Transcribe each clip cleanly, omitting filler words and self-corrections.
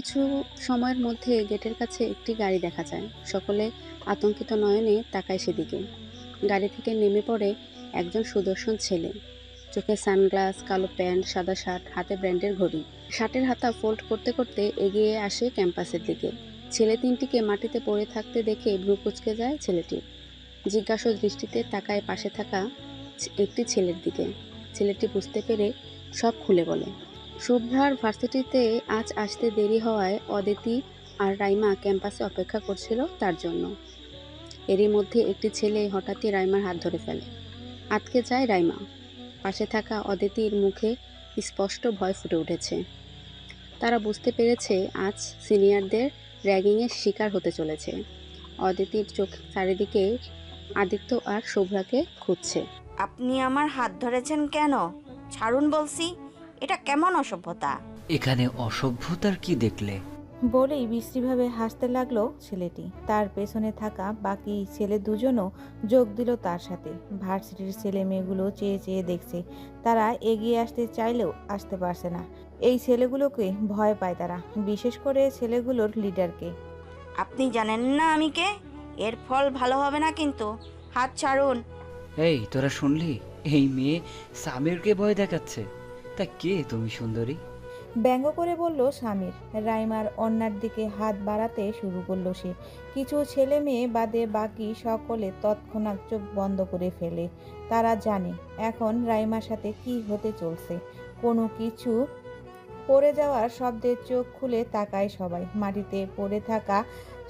কিছু সময়ের মধ্যে গেটের কাছে একটি গাড়ি দেখা যায়। সকলে আতঙ্কিত নয়নে তাকায় সেদিকে। গাড়ি থেকে নেমে পড়ে একজন সুদর্শন ছেলে। চোখে সানগ্লাস, কালো প্যান্ট, সাদা শার্ট, হাতে ব্র্যান্ডের ঘড়ি। শার্টের হাতা ফোল্ড করতে করতে এগিয়ে আসে ক্যাম্পাসের দিকে। ছেলে তিনটিকে মাটিতে পড়ে থাকতে দেখে ভ্রু কুঁচকে যায় ছেলেটির। জিজ্ঞাসু দৃষ্টিতে তাকায় পাশে থাকা একটি ছেলের দিকে। ছেলেটি বুঝতে পেরে সব খুলে বলে। শুভ্রার ভার্সিটিতে আজ আসতে দেরি হওয়ায় অদিতি আর রাইমা ক্যাম্পাসে অপেক্ষা করছিল তার জন্য। এরই মধ্যে একটি ছেলে হঠাৎই রাইমার হাত ধরে ফেলে। আটকে যায় রাইমা। পাশে থাকা অদিতির মুখে স্পষ্ট ভয় ফুটে উঠেছে। তারা বুঝতে পেরেছে আজ সিনিয়রদের র্যাগিংয়ের শিকার হতে চলেছে। অদিতির চোখ চারিদিকে আদিত্য আর শুভ্রাকে খুঁজছে। আপনি আমার হাত ধরেছেন কেন? ছাড়ুন বলছি। এটা কেমন অসভ্যতা? এখানে অসভ্যতার কি দেখলে? বলেই বিশ্রীভাবে হাসতে লাগলো ছেলেটি। তার পেছনে থাকা বাকি ছেলে দুজনও যোগ দিল তার সাথে। ভার্সিটির ছেলে মেয়েগুলো চেয়ে চেয়ে দেখছে। তারা এগিয়ে আসতে চাইলেও আসতে পারছে না। এই ছেলেগুলোকে ভয় পায় তারা, বিশেষ করে ছেলেগুলোর লিডারকে। আপনি জানেন না আমি কে? এর ফল ভালো হবে না কিন্তু। হাত ছাড়ুন। এই তোরা শুনলি? এই মেয়ে সামিরকে ভয় দেখাচ্ছে। তা কে তুমি সুন্দরী? ব্যঙ্গ করে বলল সামির। রাইমার অন্যার দিকে হাত বাড়াতে শুরু করলো সে। কিছু ছেলে মেয়ে বাদে বাকি সকলে তৎক্ষণাৎ চোখ বন্ধ করে ফেলে। তারা জানে এখন রাইমার সাথে কি হতে চলছে। কোনো কিছু পড়ে যাওয়ার শব্দে চোখ খুলে তাকায় সবাই। মাটিতে পড়ে থাকা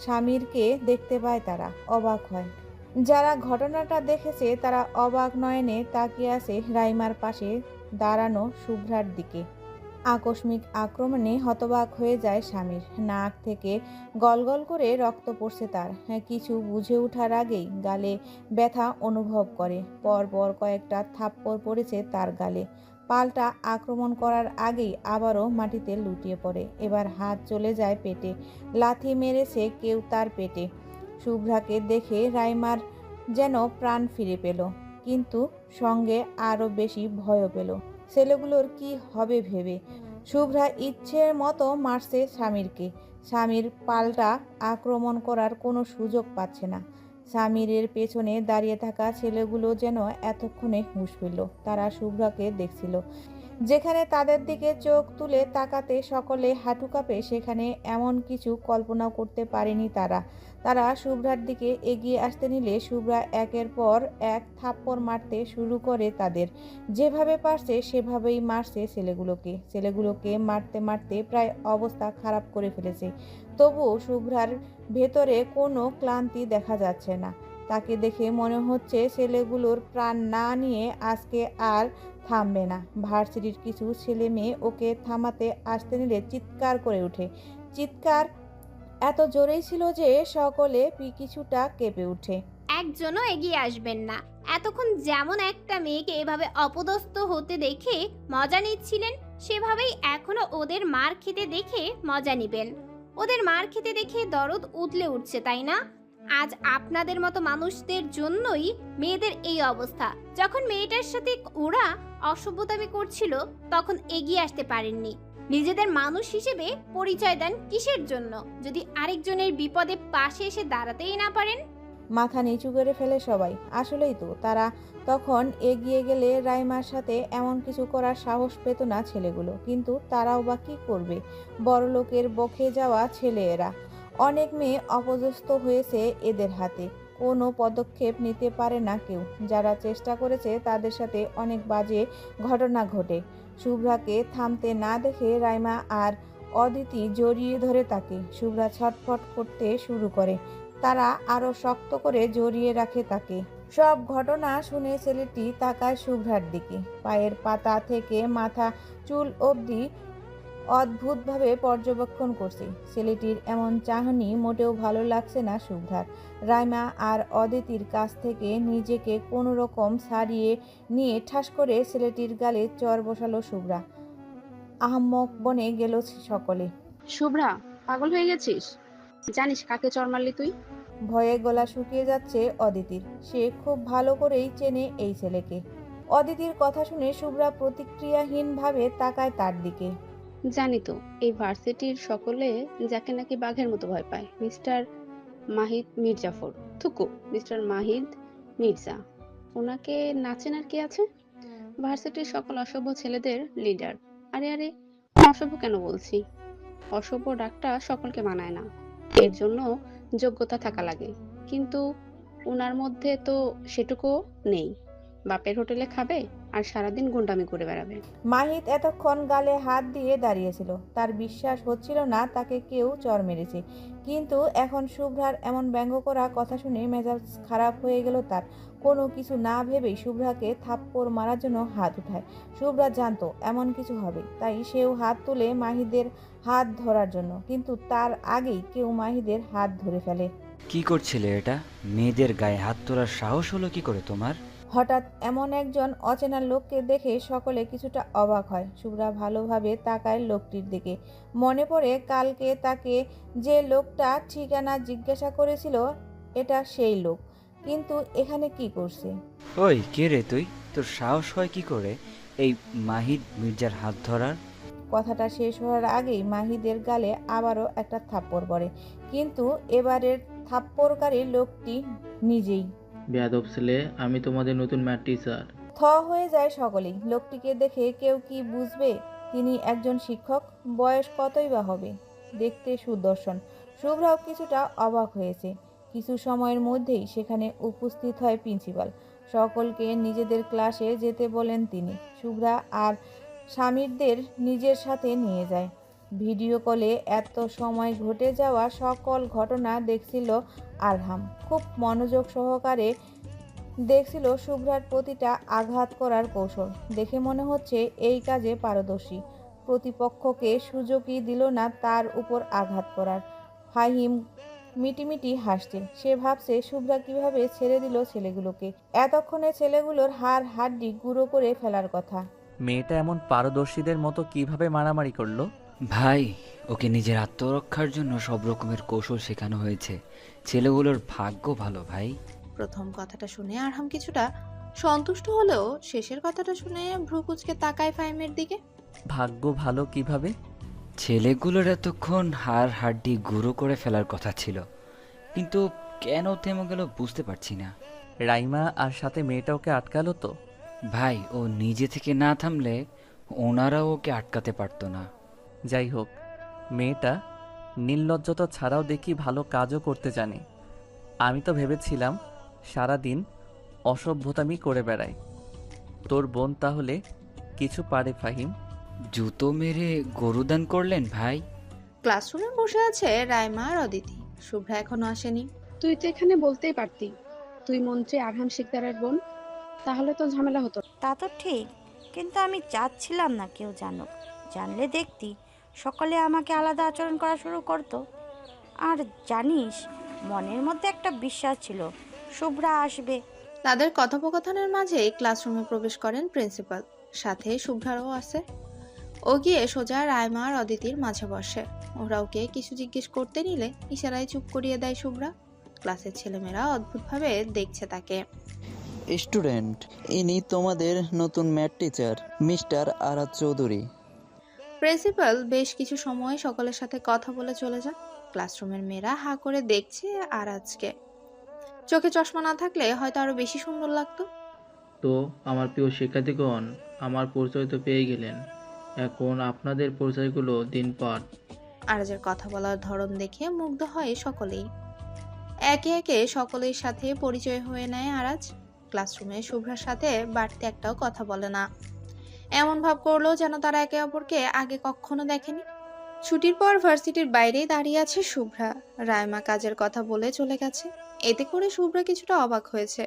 সামিরকে দেখতে পায় তারা, অবাক হয়। যারা ঘটনাটা দেখেছে তারা অবাক নয়নে তাকিয়ে আছে রাইমার পাশে দাঁড়ানো শুভ্রার দিকে। আকস্মিক আক্রমণে হতবাক হয়ে যায় স্বামীর। নাক থেকে গলগল করে রক্ত পড়ছে তার। কিছু বুঝে ওঠার আগেই গালে ব্যথা অনুভব করে। পরপর কয়েকটা থাপ্পড় পড়েছে তার গালে। পাল্টা আক্রমণ করার আগেই আবারও মাটিতে লুটিয়ে পড়ে। এবার হাত চলে যায় পেটে। লাথি মেরেছে কেউ তার পেটে। শুভ্রাকে দেখে রাইমার যেন প্রাণ ফিরে পেল, কিন্তু সঙ্গে আরও বেশি ভয়ও পেল। ছেলেগুলোর কি হবে ভেবে। শুভ্রা ইচ্ছের মতো মারছে স্বামীরকে। স্বামীর পাল্টা আক্রমণ করার কোনো সুযোগ পাচ্ছে না। স্বামীরের পেছনে দাঁড়িয়ে থাকা ছেলেগুলো যেন এতক্ষণে হুঁশ ফিরল। তারা শুভ্রাকে দেখছিল। যেখানে তাদের দিকে চোখ তুলে তাকাতে সকলে হাঁটু কাঁপে, সেখানে এমন কিছু কল্পনাও করতে পারেনি তারা। তারা শুভ্রার দিকে এগিয়ে আসতে নিলে শুভ্রা একের পর এক থাপ্পড় মারতে শুরু করে তাদের। যেভাবে পারছে সেভাবেই মারছে ছেলেগুলোকে মারতে মারতে প্রায় অবস্থা খারাপ করে ফেলেছে। তবুও শুভ্রার ভেতরে কোনো ক্লান্তি দেখা যাচ্ছে না। তাকে দেখে মনে হচ্ছে ছেলেগুলোর প্রাণ না নিয়ে আজকে আর থামবে না। ভার্সিটির কিছু ছেলে মেয়ে ওকে থামাতে আসতে নিলে চিৎকার করে ওঠে। চিৎকার এত জোরেই ছিল যে সকলে কিছুটা কেঁপে ওঠে। একজনও এগিয়ে আসবেন না। এতক্ষণ যেমন একটা মেয়েকে এভাবে অপদস্থ হতে দেখে মজা নিচ্ছিলেন, সেভাবেই এখনো ওদের মার খেতে দেখে মজা নিবেন। ওদের মার খেতে দেখে দরদ উতলে উঠছে, তাই না? আজ আপনাদের মতো মানুষদের জন্যই মেয়েদের এই অবস্থা। যখন মেয়েটার সাথে ওরা অসভ্যতামি করছিল তখন এগিয়ে আসতে পারেননি। নিজেদের মানুষ হিসেবে পরিচয় দেন কিসের জন্য, যদি আরেকজনের বিপদে পাশে এসে দাঁড়াতেই না পারেন? মাথা নিচু করে ফেলে সবাই। আসলেই তো, তারা তখন এগিয়ে গেলে রাইমার সাথে এমন কিছু করার সাহস পেত না ছেলেগুলো। কিন্তু তারাও বা কী করবে? বড়লোকের বকে যাওয়া ছেলে এরা। অনেক মেয়ে অপদস্থ হয়েছে এদের হাতে। কোনো পদক্ষেপ নিতে পারে না কেউ। যারা চেষ্টা করেছে তাদের সাথে অনেক বাজে ঘটনা ঘটে। শুভ্রাকে থামতে না দেখে রাইমা আর অদিতি জড়িয়ে ধরে তাকে। শুভ্রা ছটফট করতে শুরু করে। তারা আরো শক্ত করে জড়িয়ে রাখে তাকে। সব ঘটনা শুনে ছেলেটি তাকায় শুভ্রার দিকে। পায়ের পাতা থেকে মাথা চুল অবধি অদ্ভুতভাবে পর্যবেক্ষণ করছে। ছেলেটির এমন চাহনি মোটেও ভালো লাগছে না শুভ্রার। রাইমা আর অদিতির কাছ থেকে নিজেকে কোনো রকম ছাড়িয়ে নিয়ে ঠাস করে ছেলেটির গালে চর বসালো শুভ্রা। আহাম্মক বনে গেল সকলে। শুভ্রা, পাগল হয়ে গেছিস? জানিস কাকে চড় মারলি তুই? ভয়ে গলা শুকিয়ে যাচ্ছে অদিতির। সে খুব ভালো করেই চেনে এই ছেলেকে। অদিতির কথা শুনে শুভ্রা প্রতিক্রিয়াহীনভাবে তাকায় তার দিকে। জানি তো, এই ভার্সিটির সকলে যাকে নাকি বাঘের মতো ভয় পায়, মিস্টার মাহিদ মির্জাফর। থুকু, মিস্টার মাহিদ মির্জা। ওনাকে নাচেন আর কি আছে? ভার্সিটির সকল অসভ্য ছেলেদের লিডার। আরে আরে, অসভ্য কেন বলছি? অসভ্য ডাকটা সকলকে মানায় না, এর জন্য যোগ্যতা থাকা লাগে। কিন্তু ওনার মধ্যে তো সেটুকুও নেই। বাপের হোটেলে খাবে আর সারাদিন গুন্ডামি করে বেড়াবে। মাহিত এতক্ষণ গালে হাত দিয়ে দাঁড়িয়েছিল। তার বিশ্বাস হচ্ছিল না তাকে কেউ চড় মেরেছে। কিন্তু এখন শুভ্রার এমন ব্যঙ্গ করা কথা শুনে মেজাজ খারাপ হয়ে গেল তার। কোনো কিছু না ভেবেই শুভ্রাকে থাপ্পড় মারার জন্য হাত উঠায়। শুভ্রা জানতো এমন কিছু হবে, তাই সেও হাত তুলে মাহিদের হাত ধরার জন্য, কিন্তু তার আগেই কেউ মাহিদের হাত ধরে ফেলে। কি করছিলে এটা? মেয়েদের গায়ে হাত তোলার সাহস হলো কি করে তোমার? হঠাৎ এমন একজন অচেনা লোককে দেখে সকলে কিছুটা অবাক হয়। শুভ্রা ভালোভাবে তাকায় লোকটির দিকে। মনে পড়ে কালকে তাকে যে লোকটা ঠিকানা জিজ্ঞাসা করেছিল, এটা সেই লোক। কিন্তু এখানে কি করছে? ওই কে রে তুই? তোর সাহস হয় কি করে এই মাহিদ মির্জার হাত ধরার? কথাটা শেষ হওয়ার আগেই মাহিদের গালে আবারও একটা থাপ্পড় পড়ে, কিন্তু এবারের থাপ্পড়কারী লোকটি নিজেই। বেয়াদব ছেলে, আমি তোমাদের নতুন ম্যাথ টিচার। থ হয়ে যায় সকলেই। লোকটিকে দেখে কেউ কি বুঝবে তিনি একজন শিক্ষক? বয়স কতই বা হবে, দেখতে সুদর্শন। শুভ্রাও কিছুটা অবাক হয়েছে। কিছু সময়ের মধ্যেই সেখানে উপস্থিত হয় প্রিন্সিপাল। সকলকে নিজেদের ক্লাসে যেতে বলেন তিনি। শুভ্রা আর স্বামীরদের নিজের সাথে নিয়ে যায়। ভিডিও কলে এত সময় ঘটে যাওয়া সকল ঘটনা দেখছিল আরহাম। খুব মনোযোগ সহকারে দেখছিল শুভ্রার প্রতিটা আঘাত করার কৌশল। দেখে মনে হচ্ছে এই কাজে পারদর্শী। প্রতিপক্ষকে সুযোগই দিল না তার উপর আঘাত করার। ফাহিম মিটিমিটি হাসছে। সে ভাবছে শুভ্রা কিভাবে ছেড়ে দিল ছেলেগুলোকে। এতক্ষণে ছেলেগুলোর হাড় হাড্ডি গুঁড়ো করে ফেলার কথা। মেয়েটা এমন পারদর্শীদের মতো কিভাবে মারামারি করলো? ভাই, ওকে নিজের আত্মরক্ষার জন্য সব রকমের কৌশল শেখানো হয়েছে। ছেলেগুলোর ভাগ্য ভালো ভাই। প্রথম কথাটা শুনে আরহাম কিছুটা সন্তুষ্ট হলেও শেষের কথাটা শুনে ভ্রুকুচকে তাকায় ফাহিমের দিকে। ভাগ্য ভালো কিভাবে? ছেলেগুলোর এতক্ষণ হাড় হাড্ডি গুঁড়ো করে ফেলার কথা ছিল, কিন্তু কেন থেমে গেল বুঝতে পারছি না। রাইমা আর সাথে মেয়েটা ওকে আটকালো তো। ভাই, ও নিজে থেকে না থামলে ওনারাও ওকে আটকাতে পারতো না। যাই হোক, মেয়েটা নির্লজ্জতা ছাড়াও দেখি ভালো কাজও করতে জানে। আমি তো ভেবেছিলাম সারাদিন অসভ্যতামি করে বেড়ায়। তোর বোন তাহলে কিছু পারে ফাহিম? জুতো মেরে গরুদান করলেন ভাই। ক্লাসরুমে বসে আছে রাইমা আর অদিতি। শুভ্রা এখনো আসেনি। তুই তো এখানে বলতেই পারতি তুই মন্ত্রী আরহাম শিকদারের বোন, তাহলে তো ঝামেলা হতো না। তা তো ঠিক, কিন্তু আমি চাচ্ছিলাম না কেউ জানুক। জানলে দেখতি সকলে আমাকে আলাদা আচরণ করা শুরু করতো। আর জানিস, মনের মধ্যে একটা বিশ্বাস ছিল শুভ্রা আসবে। তাদের কথোপকথনের মাঝে ক্লাসরুমে প্রবেশ করেন প্রিন্সিপাল। সাথে শুভ্রারও আছে। ও গিয়ে সোজা রাইমা আর অদিতির মাঝে বসে। ওরা ওকে কিছু জিজ্ঞেস করতে নিলে ইশারায় চুপ করিয়ে দেয় শুভ্রা। ক্লাসের ছেলেমেয়েরা অদ্ভুতভাবে দেখছে তাকে। স্টুডেন্ট, ইনি তোমাদের নতুন math teacher mister Arad Chowdhury. Principal বেশ কিছু সময় সকলের সাথে কথা বলে চলে যান। ক্লাসরুমের মেয়েরা হা করে দেখছে আর আজকে চোখে চশমা না থাকলে হয়তো আরো বেশি সুন্দর লাগতো। তো আমার প্রিয় শিক্ষার্থীগণ, আমার পরিচয় তো পেয়ে গেলেন। এখন আপনাদের পরিচয়গুলো দিন পাঠ। আরাজের কথা বলার ধরন দেখে মুগ্ধ হয় সকলেই। একে একে সকলের সাথে পরিচয় হয়ে নেয় আরাজ। ক্লাসরুমে শুভ্রার সাথে বাড়তি একটাও কথা বলে না। এমন ভাব করলো যেন তারা একে অপরকে আগে কখনো দেখেনি। ছুটির পর ভার্সিটির বাইরেই দাঁড়িয়ে আছে শুভ্রা। রাইমা কাজের কথা বলে চলে গেছে। এতে করে শুভ্রা কিছুটা অবাক হয়েছে।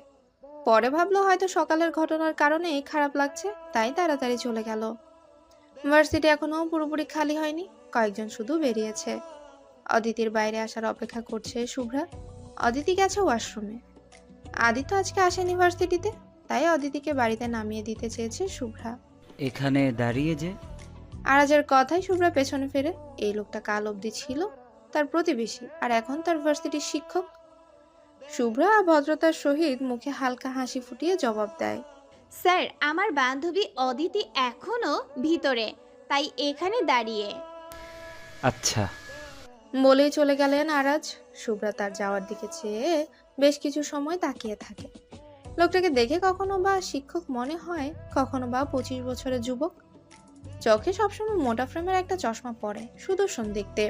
পরে ভাবলো হয়তো সকালের ঘটনার কারণেই খারাপ লাগছে, তাই তাড়াতাড়ি চলে গেল। ভার্সিটি এখনো পুরোপুরি খালি হয়নি, কয়েকজন শুধু বেরিয়েছে। অদিতির বাইরে আসার অপেক্ষা করছে শুভ্রা। অদিতি গেছে ওয়াশরুমে। আদিত্য আজকে আসেনি ভার্সিটিতে, তাই অদিতিকে বাড়িতে নামিয়ে দিতে চেয়েছে শুভ্রা। এখানে দাঁড়িয়ে যে? আরাজের কথাই শুভ্রা পেছনে ফেরে। এই লোকটা কাল অবধি ছিল তার প্রতিবেশী, আর এখন তার ভার্সিটির শিক্ষক। শুভ্রা ভদ্রতার সহিত মুখে হালকা হাসি ফুটিয়ে জবাব দেয়, স্যার, আমার বান্ধবী অদিতি এখনো ভিতরে। তাই এখানে দাঁড়িয়ে। আচ্ছা। বলেই চলে গেলেন আরাজ। শুভ্রা তার যাওয়ার দিকে চেয়ে বেশ কিছু সময় তাকিয়ে থাকে। লোকটাকে দেখে কখনো বা শিক্ষক মনে হয়, কখনো বা 25 বছরের যুবক। চোখে সবসময় মোটা ফ্রেমের একটা চশমা পরে, সুদর্শন দেখতে।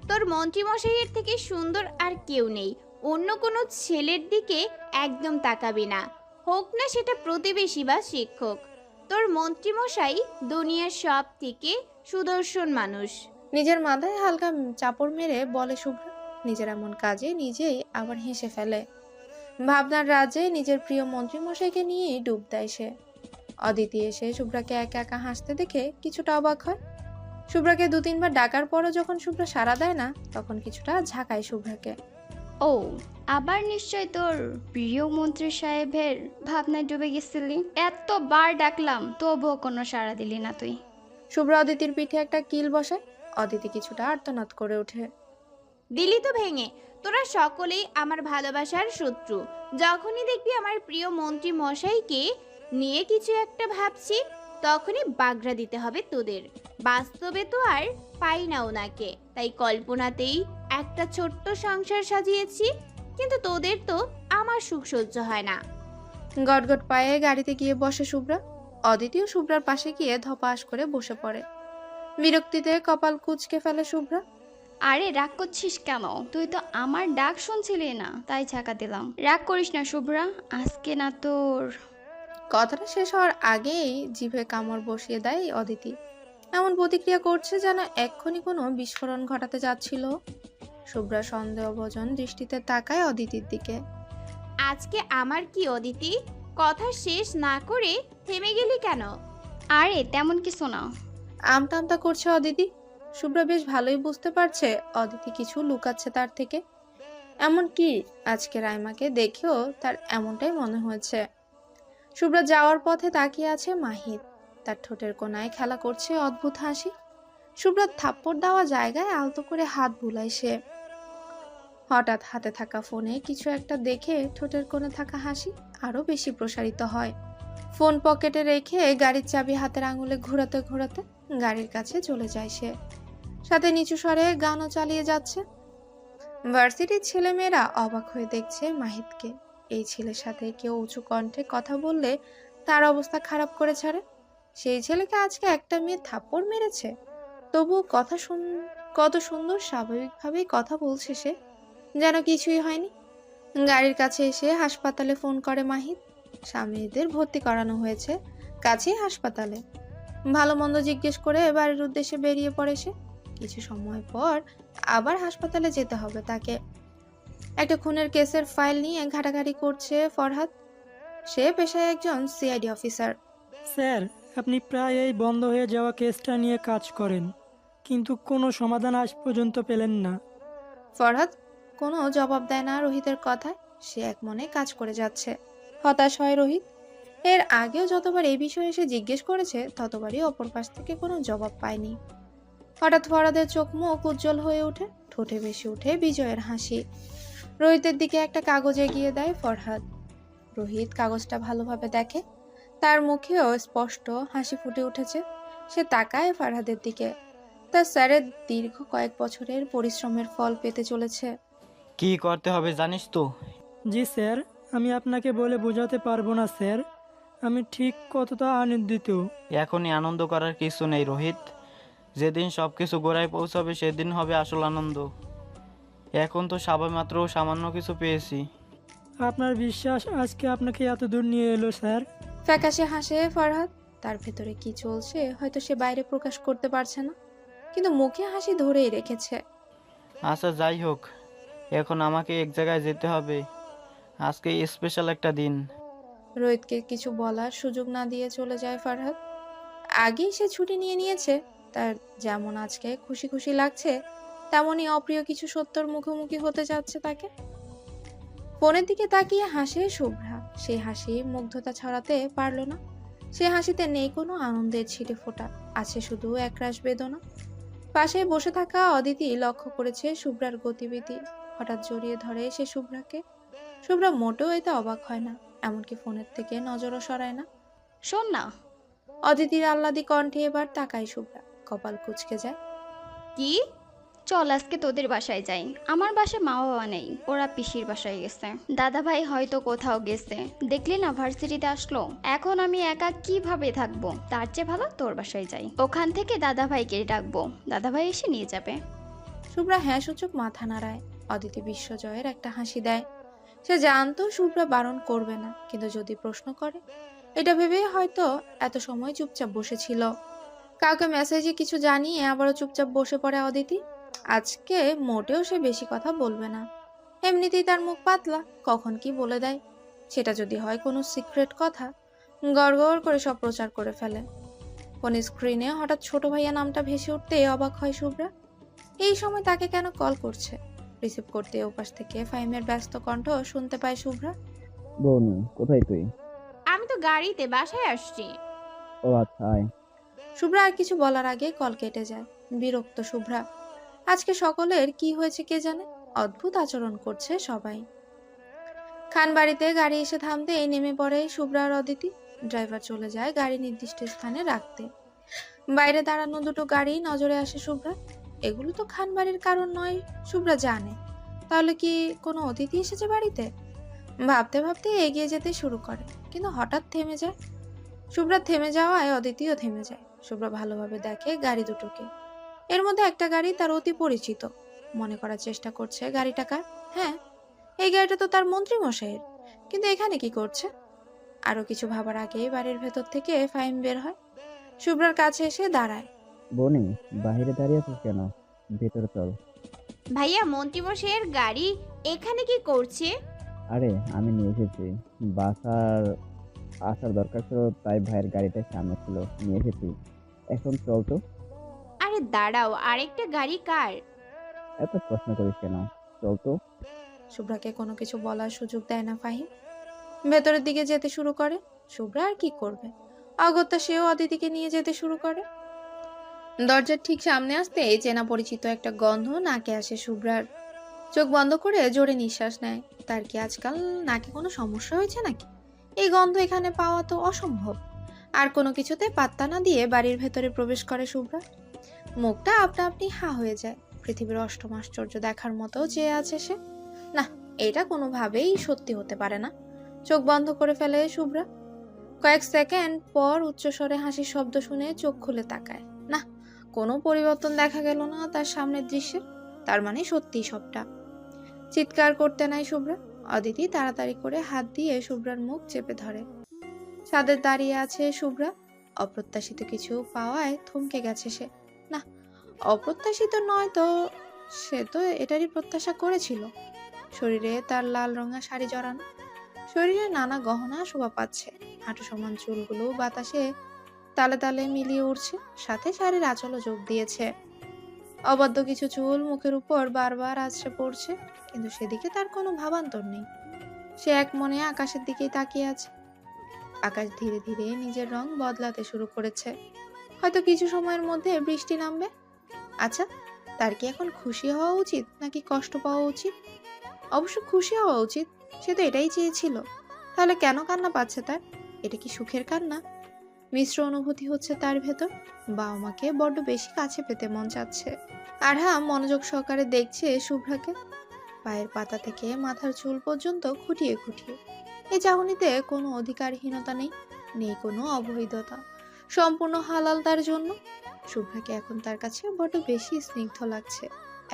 তোর মন্ত্রীমশাইয়ের থেকে সুন্দর আর কেউ নেই। অন্য কোনো ছেলের দিকে একদম তাকাবি না, হোক না সেটা প্রতিবেশী বা শিক্ষক। তোর মন্ত্রীমশাই দুনিয়ার সব থেকে সুদর্শন মানুষ। নিজের মাথায় হালকা চাপড় মেরে বলে শুভ্রা। নিজের এমন কাজে নিজেই আবার হেসে ফেলে। ভাবনার রাজ্যে নিজের প্রিয় মন্ত্রী মশাইকে নিয়েই ডুব দেয় সে। অদিতি এসে শুভ্রাকে একা একা হাসতে দেখে কিছুটা অবাক হয়। শুভ্রাকে 2-3 বার ডাকার পরও যখন শুভ্রা সাড়া দেয় না, তখন কিছুটা ঝাঁকায় শুভ্রাকে। ও, আবার নিশ্চয় তোর প্রিয় মন্ত্রী সাহেবের ভাবনায় ডুবে গেছিলি। এতবার ডাকলাম তবুও কোনো সাড়া দিলি না তুই। শুভ্রা অদিতির পিঠে একটা কিল বসায়। অদিতি কিছুটা আর্তনাদ করে ওঠে। দিলি তো ভেঙে। তোরা সকলেই আমার ভালোবাসার শত্রু। যখনই দেখবি আমার প্রিয় মন্ত্রী মশাইকে নিয়ে কিছু একটা ভাবছি, তখনই বাগড়া দিতে হবে তোদের। বাস্তবে তো আর পাই না ওনাকে, তাই কল্পনাতেই একটা ছোট্ট সংসার সাজিয়েছি। কিন্তু তোদের তো আমার সুখ সহ্য হয় না। গটগট পায়ে গাড়িতে গিয়ে বসে শুভ্রা। অদিতিও শুভ্রার পাশে গিয়ে ধপাস করে বসে পড়ে। বিরক্তিতে কপাল কুঁচকে ফেলে শুভ্রা। আরে রাগ করছিস কেন? তুই তো আমার ডাক শুনছিলি না, তাই ঝাঁকা দিলাম। রাগ করিস না শুভ্রা, আজকে না তোর। কথাটা শেষ হওয়ার আগেই জিভে কামড় বসিয়ে দেয় অদিতি। এমন প্রতিক্রিয়া করছে যেন এক্ষুনি কোনো বিস্ফোরণ ঘটাতে যাচ্ছিল। শুভ্রা সন্দেহভোজন দৃষ্টিতে তাকায় অদিতির দিকে। আজকে আমার কি অদিতি? কথা শেষ না করে থেমে গেলি কেন? আরে তেমন কিছু না। আমতা আমতা করছে অদিতি। শুভ্রা বেশ ভালোই বুঝতে পারছে অদিতি কিছু লুকাচ্ছে তার থেকে। এমন কি আজকে রাইমাকে দেখেও তার এমনটাই মনে হয়েছে। শুভ্রা যাওয়ার পথে তাকিয়ে আছে মাহিদ। তার ঠোঁটের কোণায় খেলা করছে অদ্ভুত হাসি। শুভ্রার থাপ্পড় দেওয়া জায়গায় আলতো করে হাত বুলায় সে। হঠাৎ হাতে থাকা ফোনে কিছু একটা দেখে ঠোঁটের কোণে থাকা হাসি আরো বেশি প্রসারিত হয়। ফোন পকেটে রেখে গাড়ির চাবি হাতের আঙুলে ঘোরাতে ঘোরাতে গাড়ির কাছে চলে যায় সে। সাথে নিচু স্বরে গানও চালিয়ে যাচ্ছে। ভার্সিটির ছেলেমেয়েরা অবাক হয়ে দেখছে মাহিদকে। এই ছেলের সাথে কেউ উঁচু কণ্ঠে কথা বললে তার অবস্থা খারাপ করে ছাড়ে। সেই ছেলেকে আজকে একটা মেয়ে থাপ্পড় মেরেছে, তবুও কত সুন্দর স্বাভাবিকভাবেই কথা বলছে সে, যেন কিছুই হয়নি। গাড়ির কাছে এসে হাসপাতালে ফোন করে মাহিদ। স্বামীদের ভর্তি করানো হয়েছে কাছেই হাসপাতালে। ভালো মন্দ জিজ্ঞেস করে বাড়ির উদ্দেশ্যে বেরিয়ে পড়ে সে। কিছু সময় পর আবার হাসপাতালে যেতে হবে তাকে। একটা খুনের কেসের ফাইল নিয়ে ঘাটাঘাটি করছে ফরহাদ। সে পেশায় একজন সিআইডি অফিসার। স্যার, আপনি প্রায় এই বন্ধ হয়ে যাওয়া কেসটা নিয়ে কাজ করেন, কিন্তু কোনো সমাধান আজ পর্যন্ত পেলেন না। ফরহাদ কোনো জবাব দেয় না রোহিতের কথায়। সে এক মনে কাজ করে যাচ্ছে। হতাশ হয় রোহিত। এর আগেও যতবার এই বিষয়ে এসে জিজ্ঞেস করেছে, ততবারই অপর পাশ থেকে কোনো জবাব পায়নি। হঠাৎ ফরহাদের চোখ মুখ উজ্জ্বল হয়ে ওঠে, ঠোঁটে ভেসে ওঠে বিজয়ের হাসি। রোহিতের দিকে একটা কাগজ এগিয়ে দেয় ফরহাদ। রোহিত কাগজটা ভালোভাবে দেখে। তার মুখেও স্পষ্ট হাসি ফুটে উঠেছে। সে তাকায় ফরহাদের দিকে। তার স্যারের দীর্ঘ কয়েক বছরের পরিশ্রমের ফল পেতে চলেছে। কি করতে হবে জানিস তো? জি স্যার, আমি আপনাকে বলে বোঝাতে পারবো না স্যার, আমি ঠিক কতটা আনন্দিত। এখনই আনন্দ করার কিছু নেই রোহিত। যেদিন সব কিছু গোড়ায় পৌঁছাবে সেদিন হবে আসল আনন্দ। এখন তো সবেমাত্র সামান্য কিছু পেয়েছি। আপনার বিশ্বাস আজকে আপনাকে এত দূর নিয়ে এলো স্যার। ফ্যাকাশে হাসে ফরহাদ। তার ভেতরে কি চলছে হয়তো সে বাইরে প্রকাশ করতে পারছে না, কিন্তু মুখে হাসি ধরেই রেখেছে। আচ্ছা যাই হোক, এখন আমাকে এক জায়গায় যেতে হবে। আজকে স্পেশাল একটা দিন। রোহিতকে কিছু বলার সুযোগ না দিয়ে চলে যায় ফরহাদ। আগেই সে ছুটি নিয়ে নিয়েছে। তার যেমন আজকে খুশি খুশি লাগছে, তেমনই অপ্রিয় কিছু সত্যর মুখোমুখি হতে যাচ্ছে তাকে। ফোনের দিকে তাকিয়ে হাসে শুভ্রা। সেই হাসি মুগ্ধতা ছড়াতে পারল না। সে হাসিতে নেই কোনো আনন্দের ছিটে ফোঁটা, আছে শুধু একরাশ বেদনা। পাশে বসে থাকা অদিতি লক্ষ্য করেছে শুভ্রার গতিবিধি। হঠাৎ জড়িয়ে ধরে সে শুভ্রাকে। শুভ্রা মোটেও এতে অবাক হয় না, এমনকি ফোনের থেকে নজরও সরায় না। শোন না। অদিতির আহ্লাদি কণ্ঠে এবার তাকায় শুভ্রা। কপাল কুঁচকে যায়। কি? চল আজকে তোদের বাসায় যাই। আমার বাসায় মা বাবা নেই, ওরা পিসির বাসায় গেছে। দাদা ভাই হয়তো কোথাও গেছে, দেখলি না ভার্সিটিতে আসলো। এখন আমি একা কিভাবে থাকবো? তার চেয়ে ভালো তোর বাসায় যাই, ওখান থেকে দাদা ভাইকে ডাকবো, দাদা ভাই এসে নিয়ে যাবে। শুভ্রা হ্যাঁ সূচক মাথা নাড়ায়। অদিতি বিশ্বজয়ের একটা হাসি দেয়। সে জানতো শুভ্রা বারণ করবে না, কিন্তু যদি প্রশ্ন করে, এটা ভেবে হয়তো এত সময় চুপচাপ বসেছিল। কাউকে মেসেজে কিছু জানিয়ে আবারও চুপচাপ বসে পড়ে অদিতি। আজকে মোটেও সে বেশি কথা বলবে না। এমনিতেই তার মুখ পাতলা, কখন কি বলে দেয়। সেটা যদি হয় কোনো সিক্রেট কথা, গড়গড় করে সব প্রচার করে ফেলে। ফোন স্ক্রিনে হঠাৎ ছোট ভাইয়া নামটা ভেসে উঠতে অবাক হয় শুভ্রা। এই সময় তাকে কেন কল করছে? রিসিভ করতে ওপাশ থেকে ফাহিমের ব্যস্ত কণ্ঠ শুনতে পায় শুভ্রা। বৌনি, কোথায় তুই? আমি তো গাড়িতে বাসায় আসছি। ও আচ্ছা, আয়। শুভ্রা আর কিছু বলার আগে কল কেটে যায়। বিরক্ত শুভ্রা। আজকে সকলের কি হয়েছে কে জানে, অদ্ভুত আচরণ করছে সবাই। খান বাড়িতে গাড়ি এসে থামতেই নেমে পড়ে শুভ্রা আর অদিতি। ড্রাইভার চলে যায় গাড়ি নির্দিষ্ট স্থানে রাখতে। বাইরে দাঁড়ানো দুটো গাড়ি নজরে আসে শুভ্রা। এগুলো তো খান বাড়ির কারণ নয়, শুভ্রা জানে। তাহলে কি কোনো অতিথি এসেছে বাড়িতে? ভাবতে ভাবতে এগিয়ে যেতে শুরু করে, কিন্তু হঠাৎ থেমে যায়। শুভ্রা থেমে যাওয়ায় অদিতিও থেমে যায়। শুভ্রা ভালোভাবে দেখে গাড়ি দুটোকে। এর মধ্যে একটা গাড়ি তার অতি পরিচিত। মনে করার চেষ্টা করছে গাড়িটা কার। হ্যাঁ, এই গাড়িটা তো তার মন্ত্রী মশাইয়ের, কিন্তু এখানে কি করছে? আরো কিছু ভাবার আগে বাড়ির ভেতর থেকে ফাহিম বের হয়, শুভ্রার কাছে এসে দাঁড়ায়। বৌনি, বাইরে দাঁড়িয়ে আছিস কেন? ভেতরে চল। ভাইয়া, মন্ত্রীমশাইয়ের গাড়ি এখানে কি করছে? আরে আমি নিয়ে এসেছি, বাসার আসার দরকার ছিল, তাই ভাইয়ের গাড়িটা সামনে ছিল, নিয়ে এসেছি। এখন চল তো। আরে দাঁড়াও, আরেকটা গাড়ি কার? এত প্রশ্ন করিস কেন? চল তো। শুভ্রাকে কোনো কিছু বলার সুযোগ দেয় না ফাহিম। ভেতরের দিকে যেতে শুরু করে। শুভ্রা আর কি করবে, অগত্যা সেও অদিতিকে নিয়ে যেতে শুরু করে। দরজার ঠিক সামনে আসতে চেনা পরিচিত একটা গন্ধ নাকে আসে শুভ্রার। চোখ বন্ধ করে জোরে নিঃশ্বাস নেয়। তার কি আজকাল নাকে কোনো সমস্যা হয়েছে নাকি? এই গন্ধ এখানে পাওয়া তো অসম্ভব। আর কোনো কিছুতে পাত্তা না দিয়ে বাড়ির ভেতরে প্রবেশ করে শুভ্রা। মুখটা আপনা আপনি হা হয়ে যায়। পৃথিবীর অষ্টম আশ্চর্য দেখার মতো চেয়ে আছে সে। না, এটা কোনোভাবেই সত্যি হতে পারে না। চোখ বন্ধ করে ফেলে শুভ্রা। কয়েক সেকেন্ড পর উচ্চস্বরে হাসির শব্দ শুনে চোখ খুলে তাকায়। না, কোনো পরিবর্তন দেখা গেল না তার সামনের দৃশ্যে। তার মানে সত্যি সবটা। চিৎকার করতে নাই শুভ্রা। অদিতি তাড়াতাড়ি করে হাত দিয়ে শুভ্রার মুখ চেপে ধরে। ছাদে দাঁড়িয়ে আছে শুভ্রা। অপ্রত্যাশিত কিছু পাওয়ায় থমকে গেছে সে। না, অপ্রত্যাশিত নয় তো, সে তো এটারই প্রত্যাশা করেছিল। শরীরে তার লাল রঙা শাড়ি জড়ানো, শরীরে নানা গহনা শোভা পাচ্ছে। হাঁটু সমান চুলগুলো বাতাসে তালে তালে মিলিয়ে উঠছে, সাথে শাড়ির আঁচলও যোগ দিয়েছে। অবাধ্য কিছু চুল মুখের উপর বারবার আছড়ে পড়ছে, কিন্তু সেদিকে তার কোনো ভাবান্তর নেই। সে এক মনে আকাশের দিকেই তাকিয়ে আছে। আকাশ ধীরে ধীরে নিজের রং বদলাতে শুরু করেছে। হয়তো কিছু সময়ের মধ্যে বৃষ্টি নামবে। আচ্ছা, তার কি এখন খুশি হওয়া উচিত নাকি কষ্ট পাওয়া উচিত? অবশ্য খুশি হওয়া উচিত, সে তো এটাই চেয়েছিল। তাহলে কেন কান্না পাচ্ছে তার? এটা কি সুখের কান্না? মিশ্র অনুভূতি হচ্ছে তার ভেতর। বাবা মাকে বড্ড বেশি কাছে পেতে মন চাচ্ছে। আরহা মনোযোগ সহকারে দেখছে শুভ্রাকে, পায়ের পাতা থেকে মাথার চুল পর্যন্ত খুঁটিয়ে খুঁটিয়ে। এই চাহনিতে কোনো অধিকারহীনতা নেই, নেই কোনো অবৈধতা, সম্পূর্ণ হালাল তার জন্য। শুভ্রাকে এখন তার কাছে বড্ড বেশি স্নিগ্ধ লাগছে।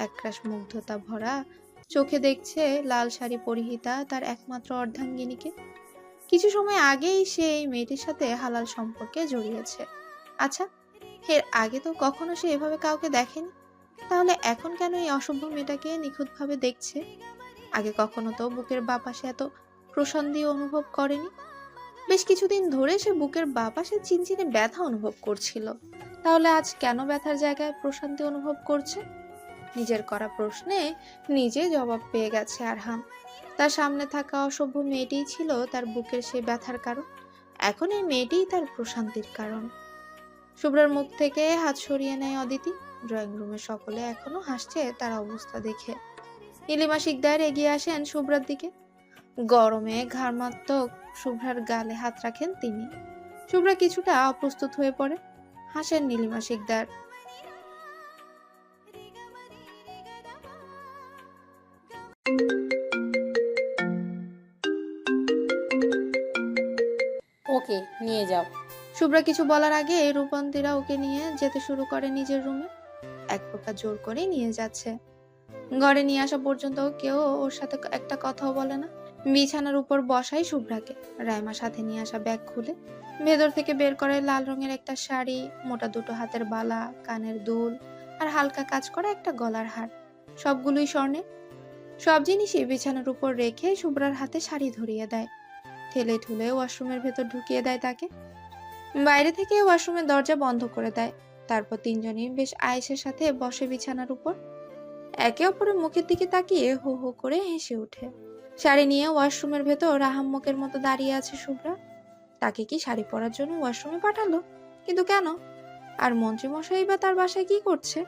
একরাশ মুগ্ধতা ভরা চোখে দেখছে লাল শাড়ি পরিহিতা তার একমাত্র অর্ধাঙ্গিনীকে। কিছু সময় আগেই সে এই মেয়েটির সাথে হালাল সম্পর্কে জড়িয়েছে। আচ্ছা, এর আগে তো কখনো সে এভাবে কাউকে দেখেনি। তাহলে এখন কেন এই অসভ্য মেয়েটাকে নিখুঁতভাবে দেখছে? আগে কখনো তো বুকের বাঁ পাশে এত প্রশান্তি অনুভব করেনি। বেশ কিছুদিন ধরে সে বুকের বাঁ পাশে চিনচিনে ব্যথা অনুভব করছিল। তাহলে আজ কেন ব্যথার জায়গায় প্রশান্তি অনুভব করছে? নিজের করা প্রশ্নে নিজে জবাব পেয়ে গেছে আরহাম। তার সামনে থাকা অসভ্য মেয়েটিই ছিল তার বুকের সেই ব্যথার কারণ। এখন এই মেয়েটিই তার প্রশান্তির কারণ। শুভ্রার মুখ থেকে হাত সরিয়ে নেয় অদিতি। ড্রয়িং রুমে সকলে এখনো হাসছে তার অবস্থা দেখে। নীলিমা শিকদার এগিয়ে আসেন শুভ্রার দিকে। গরমে ঘামাত্মক শুভ্রার গালে হাত রাখেন তিনি। শুভ্রা কিছুটা অপ্রস্তুত হয়ে পড়ে। হাসেন নীলিমা শিকদার। নিয়ে যাও। শুভ্রা কিছু বলার আগে রূপন্তীরা ওকে নিয়ে যেতে শুরু করে নিজের রুমে। এক প্রকার জোর করে নিয়ে যাচ্ছে। ঘরে নিয়ে আসা পর্যন্ত কেউ ওর সাথে একটা কথাও বলে না। বিছানার উপর বসাই শুভ্রাকে। রাইমা সাথে নিয়ে আসা ব্যাগ খুলে ভেতর থেকে বের করে লাল রঙের একটা শাড়ি, মোটা দুটো হাতের বালা, কানের দুল আর হালকা কাজ করা একটা গলার হার। সবগুলোই স্বর্ণের। সব জিনিসই বিছানার উপর রেখে শুভ্রার হাতে শাড়ি ধরিয়ে দেয়। ঠেলে ঠুলে ওয়াশরুমের ভেতর ঢুকিয়ে দেয় তাকে। বাইরে থেকে ওয়াশরুমের দরজা বন্ধ করে দেয়। তারপর তিনজনই বেশ আয়েশের সাথে বসে বিছানার উপর। একে অপরের মুখের দিকে তাকিয়ে হো হো করে হেসে ওঠে। শাড়ি নিয়ে ওয়াশরুমের ভেতর আহাম্মকের মতো দাঁড়িয়ে আছে শুভ্রা। তাকে কি শাড়ি পরার জন্য ওয়াশরুমে পাঠালো? কিন্তু কেন? আর মন্ত্রীমশাই বা তার বাসায় কি করছে?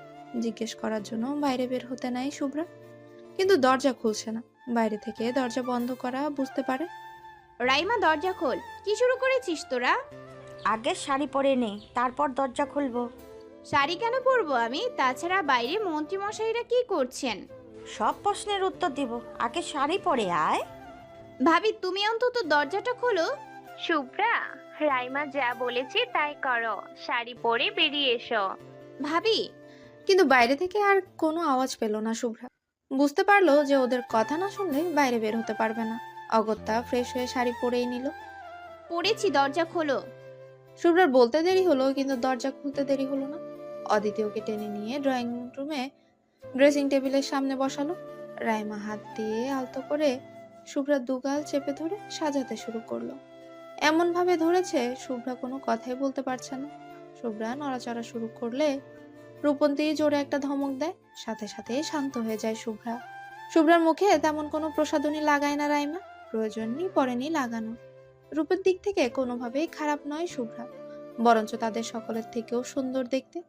জিজ্ঞেস করার জন্য বাইরে বের হতে নাই শুভ্রা, কিন্তু দরজা খুলছে না। বাইরে থেকে দরজা বন্ধ করা বুঝতে পারে। রাইমা দরজা খোল। কি শুরু করেছিস তোরা? আগে শাড়ি পরে নে, তারপর দরজা খুলবো। শাড়ি কেন পরবো আমি? তাছাড়া বাইরে মন্ত্রীমশাইরা কি করছেন? সব প্রশ্নের উত্তর দিব, আগে শাড়ি পরে আয়। ভাবি তুমি অন্তত দরজাটা খোলো। শুভ্রা, রাইমা যা বলেছে তাই করো, শাড়ি পরে বেরিয়ে এসো। ভাবি। কিন্তু বাইরে থেকে আর কোনো আওয়াজ পেল না শুভ্রা। বুঝতে পারলো যে ওদের কথা না শুনলে বাইরে বের হতে পারবে না। অগত্যা ফ্রেশ হয়ে শাড়ি পরেই নিল। পরেছি, দরজা খোলো। শুভ্রার বলতে দেরি হলো, কিন্তু দরজা খুলতে দেরি হলো না। অদিতি ওকে টেনে নিয়ে ড্রয়িং রুমে ড্রেসিং টেবিলের সামনে বসালো। রাইমা হাত দিয়ে আলতো করে শুভ্রার দুগাল চেপে ধরে সাজাতে শুরু করলো। এমন ভাবে ধরেছে শুভ্রা কোনো কথাই বলতে পারছে না। শুভ্রা নড়াচড়া শুরু করলে রূপন্তী জোরে একটা ধমক দেয়। সাথে সাথে শান্ত হয়ে যায় শুভ্রা। শুভ্রার মুখে তেমন কোনো প্রসাধনী লাগায় না রাইমা, প্রয়োজন নেই পড়েনি লাগানো। রূপের দিক থেকে কোনোভাবেই খারাপ নয় শুভ্রা, বরঞ্চ তাদের সকলের থেকেও সুন্দর দেখতে।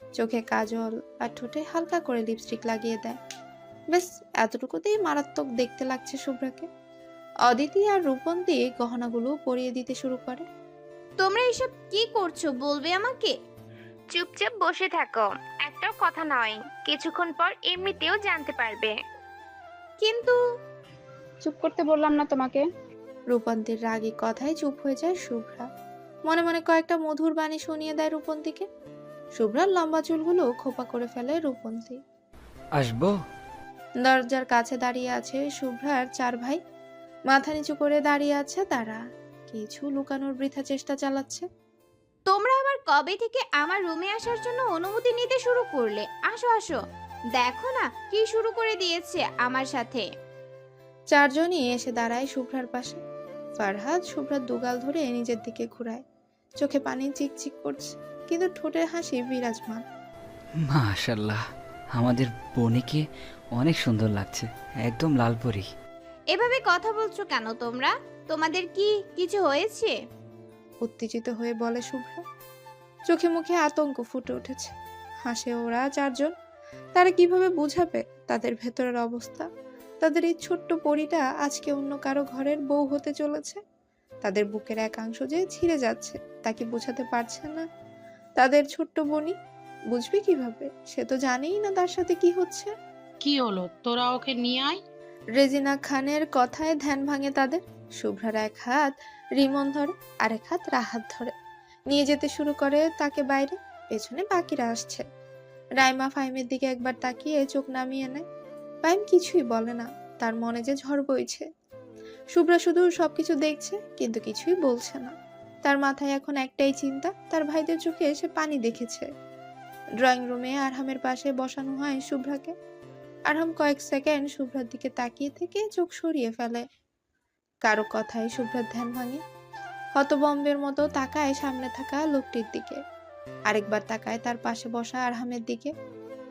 চোখে কাজল আর ঠোঁটে হালকা করে লিপস্টিক লাগিয়ে দেয়। বেশ, এতটুকুতেই মারাত্মক দেখতে লাগছে শুভ্রাকে। অদিতি আর রূপন্তী গহনাগুলো পরিয়ে দিতে শুরু করে। তোমরা এসব কি করছো বলবে আমাকে? চুপচাপ বসে থাকো, একটাও কথা নয়, কিছুক্ষণ পর এমনিতেও জানতে পারবে। কিন্তু চুপ করতে বললাম না তোমাকে? রূপন্তীর রাগী কথায় চুপ হয়ে যায় শুভ্রা। মনে মনে কয়েকটা মধুর বাণী শুনিয়ে দেয় রূপন্তীকে। শুভ্রার লম্বা চুলগুলো খোপা করে ফেলে রূপন্তী। আসবো? দরজার কাছে দাঁড়িয়ে আছে শুভ্রার চার ভাই। মাথা নিচু করে দাঁড়িয়ে আছে তারা। কিছু লুকানোর বৃথা চেষ্টা চালাচ্ছে। তোমরা আবার কবে থেকে আমার রুমে আসার জন্য অনুমতি নিতে শুরু করলে? আসো আসো, দেখো না কি শুরু করে দিয়েছে আমার সাথে। চারজনই এসে দাঁড়ায় শুভ্রার পাশে। ফারহাদ শুভ্রার দুগাল ধরে নিজের দিকে ঘুরায়। চোখে পানি চিকচিক করছে, কিন্তু ঠোঁটের হাসি বিরাজমান। মাশাল্লাহ, আমাদের বোনকে অনেক সুন্দর লাগছে, একদম লালপরি। এভাবে কথা বলছো কেন তোমরা? তোমাদের কি কিছু হয়েছে? উত্তেজিত হয়ে বলে শুভ্রা। চোখে মুখে আতঙ্ক ফুটে উঠেছে। হাসে ওরা চারজন। তারা কিভাবে বুঝাবে তাদের ভেতরের অবস্থা? তাদের এই ছোট্ট পরীটা আজকে অন্য কারো ঘরের বউ হতে চলেছে। তাদের বুকের একাংশ যে ছিঁড়ে যাচ্ছে তা কি বোঝাতে পারছে না তাদের ছোট্ট বোনই? বুঝবে কিভাবে? সে তো জানেই না তার সাথে কি হচ্ছে। কি হলো, তোরা ওকে নিয়ে আয়। রেজিনা খানের কথায় ধ্যান ভাঙে তাদের। শুভ্রার এক হাত রিমন ধরে, আরেক হাত রাহাত ধরে নিয়ে যেতে শুরু করে তাকে বাইরে। পেছনে বাকিরা আসছে। রাইমা ফাহিমের দিকে একবার তাকিয়ে চোখ নামিয়ে নেয়। ফাহিম কিছুই বলে না, তার মনে যে ঝড় বইছে। শুভ্রা শুধু সবকিছু দেখছে, কিন্তু কিছুই বলছে না। তার মাথায় এখন একটাই চিন্তা, তার ভাইদের চোখে সে পানি দেখেছে। ড্রয়িং রুমে আরহামের পাশে বসানো হয় শুভ্রাকে। আরহাম কয়েক সেকেন্ড শুভ্রার দিকে তাকিয়ে থেকে চোখ সরিয়ে ফেলে। কারো কথায় শুভ্রার ধ্যান ভাঙে। হতবম্বের মতো তাকায় সামনে থাকা লোকটির দিকে। আরেকবার তাকায় তার পাশে বসা আরহামের দিকে।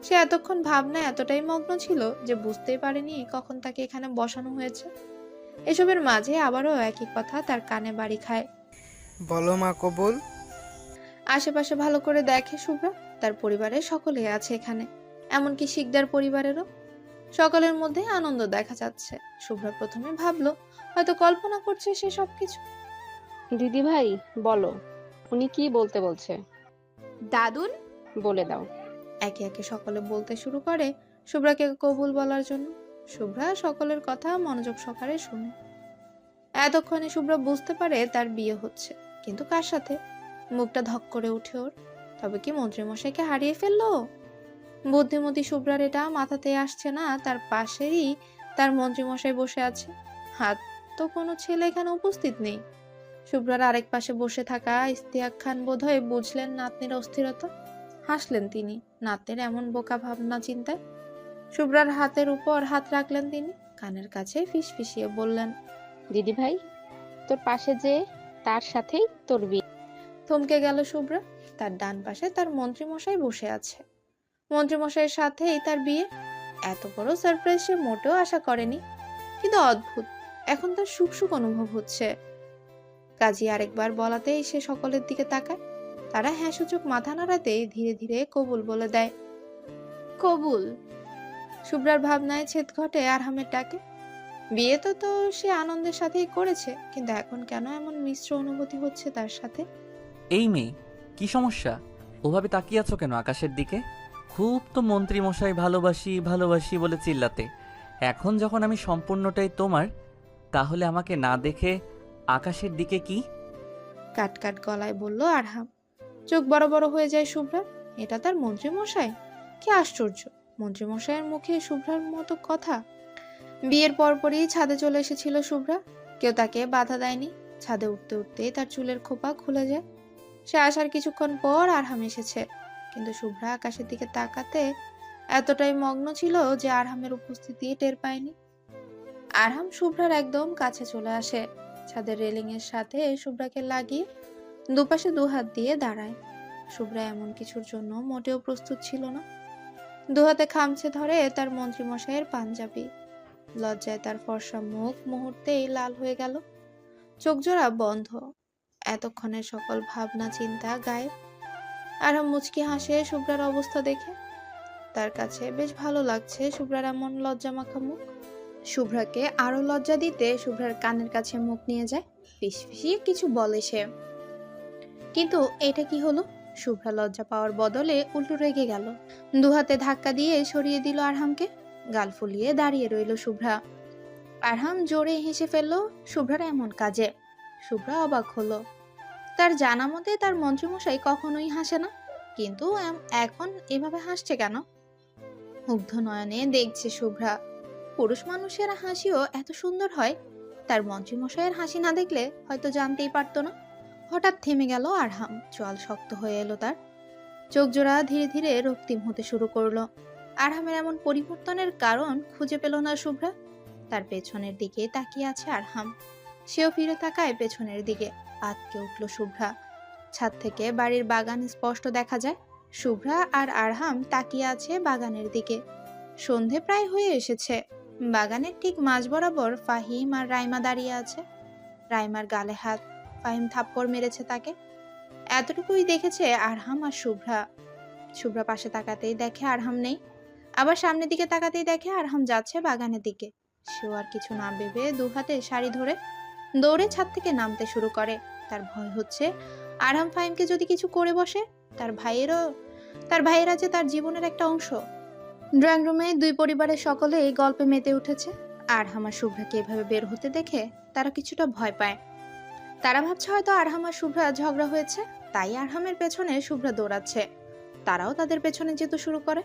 সে এতক্ষণ ভাবনায় এতটাই মগ্ন ছিল যে বুঝতেই পারেনি কখন তাকে এখানে বসানো হয়েছে। এসবের মাঝে আবারও একই কথা তার কানে বাড়ি খায়। বলো মা কবুল। আশেপাশে ভালো করে দেখে শুভ্রা, তার পরিবারের সকলেই আছে এখানে, এমনকি শিকদার পরিবারেরও। সকলের মধ্যে আনন্দ দেখা যাচ্ছে। শুভ্রা প্রথমে ভাবলো হয়তো কল্পনা করছে সে সবকিছু। দিদি ভাই বলো, উনি কি বলতে বলছে? দাদুন বলে দাও। একে একে সকলে বলতে শুরু করে শুভ্রাকে কবুল বলার জন্য। শুভ্রা সকলের কথা মনোযোগ সহকারে শুনে। এতক্ষণে শুভ্রা বুঝতে পারে তার বিয়ে হচ্ছে। কিন্তু কার সাথে? মুখটা ধক করে উঠে ওর। তবে কি মন্ত্রীমশাইকে হারিয়ে ফেললো? বুদ্ধিমতী শুভ্রার এটা মাথাতে আসছে না, তার পাশেরই তার মন্ত্রীমশাই বসে আছে। হাত তো কোনো ছেলে এখানে উপস্থিত নেই। শুভ্রার আরেক পাশে বসে থাকা ইস্তিয়াক খান বোধহয় বুঝলেন নাতনির অস্থিরতা। হাসলেন তিনি নাতনির এমন বোকা ভাবনা চিন্তায়। শুভ্রার হাতের উপর হাত রাখলেন তিনি, কানের কাছে ফিসফিসিয়ে বললেন, দিদি ভাই, তোর পাশে যে, তার সাথেই তোর বিয়ে। থমকে গেল শুভ্রা। তার ডান পাশে তার মন্ত্রীমশাই বসে আছে। মন্ত্রীমশাইয়ের সাথেই তার বিয়ে। এত বড় সারপ্রাইজ সে মোটেও আশা করেনি। কিন্তু অদ্ভুত, এখন তার সুখ সুখ অনুভব হচ্ছে। কাজী আরেকবার বলাতেই সে সকলের দিকে তাকায়। তারা হ্যাঁ সূচক মাথা নাড়াতে ধীরে ধীরে কবুল বলে দেয়। কবুল। শুভ্রার ভাবনায় ছেদ ঘটে আরহামের ডাকে। বিয়ে তো সে আনন্দের সাথেই করেছে, কিন্তু এখন কেন এমন মিশ্র অনুভূতি হচ্ছে তার সাথে? এই মেয়ে, কি সমস্যা? ওভাবে তাকিয়ে আছো কেন আকাশের দিকে? খুব তো মন্ত্রী মশাই ভালোবাসি ভালোবাসি বলে চিল্লাতে, এখন যখন আমি সম্পূর্ণটাই তোমার, তাহলে আমাকে না দেখে আকাশের দিকে কি? কাট কাট গলায় বলল আরহাম। চোখ বড় বড় হয়ে যায় শুভ্রার। এটা তার মন্ত্রী মশাই? কি আশ্চর্য, মন্ত্রী মশাইয়ের মুখে শুভ্রার মতো কথা। বিয়ের পরপরই ছাদে চলে এসেছিল শুভ্রা। কেউ তাকে বাধা দেয়নি। ছাদে উঠতে উঠতেই তার চুলের খোপা খুলে যায়। সে আসার কিছুক্ষণ পর আরহাম এসেছে, কিন্তু শুভ্রা আকাশের দিকে তাকাতে এতটাই মগ্ন ছিল যে আরহামের উপস্থিতি টের পায়নি। আরহাম শুভ্রার একদম কাছে চলে আসে, ছাদের রেলিং এর সাথে শুভ্রাকে লাগিয়ে দুপাশে দুহাত দিয়ে দাঁড়ায়। শুভ্রা এমন কিছুর জন্য মোটেও প্রস্তুত ছিল না। দুহাতে খামচে ধরে তার মন্ত্রী মশাইয়ের পাঞ্জাবি। লজ্জায় তার ফর্সা মুখ মুহূর্তেই লাল হয়ে গেল, চোখ জোড়া বন্ধ, এতক্ষণের সকল ভাবনা চিন্তা গায়েব। আরহাম মুচকি হাসে শুভ্রার অবস্থা দেখে। তার কাছে বেশ ভালো লাগছে শুভ্রার এমন লজ্জামাখা মুখ। শুভ্রাকে আরো লজ্জা দিতে শুভ্রার কানের কাছে মুখ নিয়ে যায়, ফিসফিসিয়ে কিছু বলে সে। কিন্তু এটা কি হলো? শুভ্রা লজ্জা পাওয়ার বদলে উল্টো রেগে গেল। দুহাতে ধাক্কা দিয়ে সরিয়ে দিল আরহামকে। গাল ফুলিয়ে দাঁড়িয়ে রইল শুভ্রা। আরহাম জোরে হেসে ফেলল শুভ্রার এমন কাজে। শুভ্রা অবাক হলো। তার জানা মতে তার মন্ত্রীমশাই কখনোই হাসে না, কিন্তু এখন এভাবে হাসছে কেন? মুগ্ধ নয়নে দেখছে শুভ্রা। পুরুষ মানুষের হাসিও এত সুন্দর হয়? তার মন্ত্রীমশাইয়ের হাসি না দেখলে হয়তো জানতেই পারতো না। হঠাৎ থেমে গেল আরহাম, চোয়াল শক্ত হয়ে এলো তার। চোখ জোড়া ধীরে ধীরে রক্তিম হতে শুরু করলো। আরহামের এমন পরিবর্তনের কারণ খুঁজে পেল না শুভ্রা। তার পেছনের দিকে তাকিয়ে আছে আরহাম। সেও ফিরে তাকায় পেছনের দিকে। আতকে উঠল শুভ্রা। ছাদ থেকে বাড়ির বাগান স্পষ্ট দেখা যায়। শুভ্রা আর আরহাম তাকিয়ে আছে বাগানের দিকে। সন্ধে প্রায় হয়ে এসেছে। বাগানের ঠিক মাঝ বরাবর ফাহিম আর রাইমা দাঁড়িয়ে আছে। রাইমার গালে হাত, ফাহিম থাপ্পড় মেরেছে তাকে। এতটুকুই দেখেছে আরহাম আর শুভ্রা। শুভ্রা পাশে তাকাতেই দেখে আরহাম নেই। আবার সামনের দিকে তাকাতেই দেখে আরহাম যাচ্ছে বাগানের দিকে। সেও আর কিছু না ভেবে দুহাতে শাড়ি ধরে দৌড়ে ছাদ থেকে নামতে শুরু করে। তার ভয় হচ্ছে আরহাম ফাহিমকে যদি কিছু করে বসে। তার ভাইয়েরা যে তার জীবনের একটা অংশ। ড্রয়িং রুমে দুই পরিবারের সকলেই গল্পে মেতে উঠেছে। আরহাম আর শুভ্রাকে এভাবে বের হতে দেখে তারা কিছুটা ভয় পায়। তারা ভাবছে হয়তো আরহাম আর শুভ্রা ঝগড়া হয়েছে, তাই আরহামের পেছনে শুভ্রা দৌড়াচ্ছে। তারাও তাদের পেছনে যেতে শুরু করে।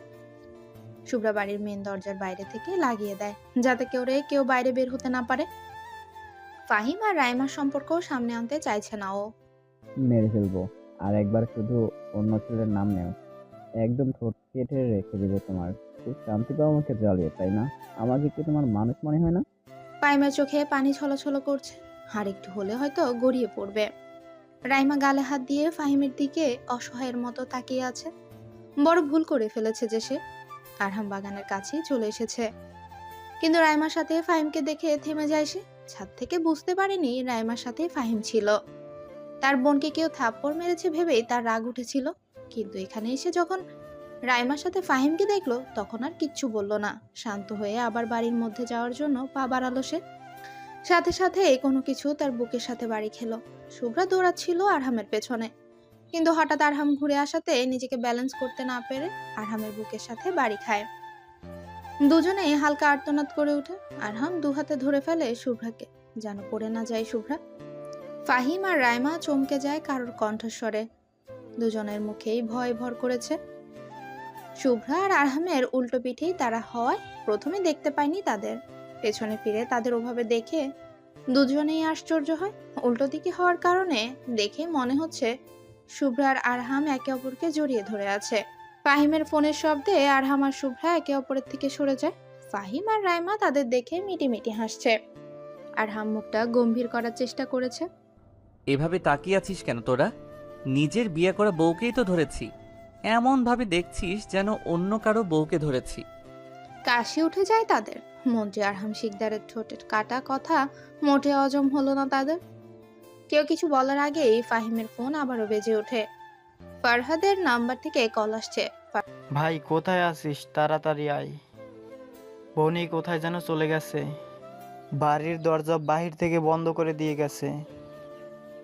শুভ্রা বাড়ির মেন দরজার বাইরে থেকে লাগিয়ে দেয়, যাতে কেউ বাইরে বের হতে না পারে। ফাহিম আর রাইমার সম্পর্ক সামনে আনতে চাইছে না ও। মেরে ফেলবো, আর একবার শুধু অন্য ছেলের নাম নেও, একদম ঠোঁট কেটে রেখে দিবে তোমার। খুব শান্তি পাও আমাকে জ্বালিয়ে, তাই না? আমাকে কি তোমার মানুষ মনে হয় না? ফাহিমের চোখে পানি ছলছল করছে, আর একটু হলে হয়তো গড়িয়ে পড়বে। রাইমা গালে হাত দিয়ে ফাহিমের দিকে অসহায়ের মতো তাকিয়ে আছে। বড় ভুল করে ফেলেছে যে সে। আরহাম বাগানের কাছেই চলে এসেছে, কিন্তু রাইমার সাথে ফাহিমকে দেখে থেমে যায় সে। ছাদ থেকে বুঝতে পারেনি রাইমার সাথে ফাহিম ছিল। তার বোনকে কেউ থাপ্পড় মেরেছে ভেবেই তার রাগ উঠেছিল, কিন্তু এখানে এসে যখন রাইমার সাথে ফাহিমকে দেখলো তখন আর কিচ্ছু বলল না। শান্ত হয়ে আবার বাড়ির মধ্যে যাওয়ার জন্য পা বাড়ালো সে। সাথে সাথে কোনো কিছু তার বুকের সাথে বাড়ি খেলো। শুভ্রা দৌড়াচ্ছিল আরহামের পেছনে, কিন্তু হঠাৎ আরহাম ঘুরে আসাতে নিজেকে ব্যালেন্স করতে না পেরে আরহামের বুকের সাথে বাড়ি খায়। দুজনেই হালকা আর্তনাদ করে ওঠে। আরহাম দুহাতে ধরে ফেলে শুভ্রাকে, যেন পড়ে না যায় শুভ্রা। ফাহিম আর রাইমা চমকে যায় কারোর কণ্ঠস্বরে। দুজনের মুখেই ভয় ভর করেছে। শুভ্রা আর আরহামের উল্টো পিঠেই তারা হওয়ায় প্রথমে দেখতে পায়নি তাদের। পেছনে ফিরে তাদের ওভাবে দেখে দুজনেই আশ্চর্য হয়। উল্টো দিকে হওয়ার কারণে দেখে মনে হচ্ছে শুভ্রা আর আরহাম একে অপরকে জড়িয়ে ধরে আছে। ফাহিমের ফোনের শব্দে আরহাম আর শুভ্রা একে অপরের থেকে সরে যায়। ফাহিম আর রাইমা তাদের দেখে মিটিমিটি হাসছে। আরহাম মুখটা গম্ভীর করার চেষ্টা করেছে। এভাবে তাকিয়ে আছিস কেন তোরা? নিজের বিয়ে করা বউকেই তো ধরেছি, এমন ভাবে দেখছিস যেন অন্য কারো বউকে ধরেছি। কাশি উঠে যায় তাদের। মন্ত্রী আরহাম শিকদারের ঠোঁটের কাটা কথা মোটে হজম হলো না তাদের। কেউ কিছু বলার আগেই ফাহিমের ফোন আবারও বেজে ওঠে। ফারহাদের নাম্বার থেকে কল আসছে। ভাই কোথায় আছিস? তাড়াতাড়ি আয়। বনি কোথায় যেন চলে গেছে, বাড়ির দরজা বাহির থেকে বন্ধ করে দিয়ে গেছে।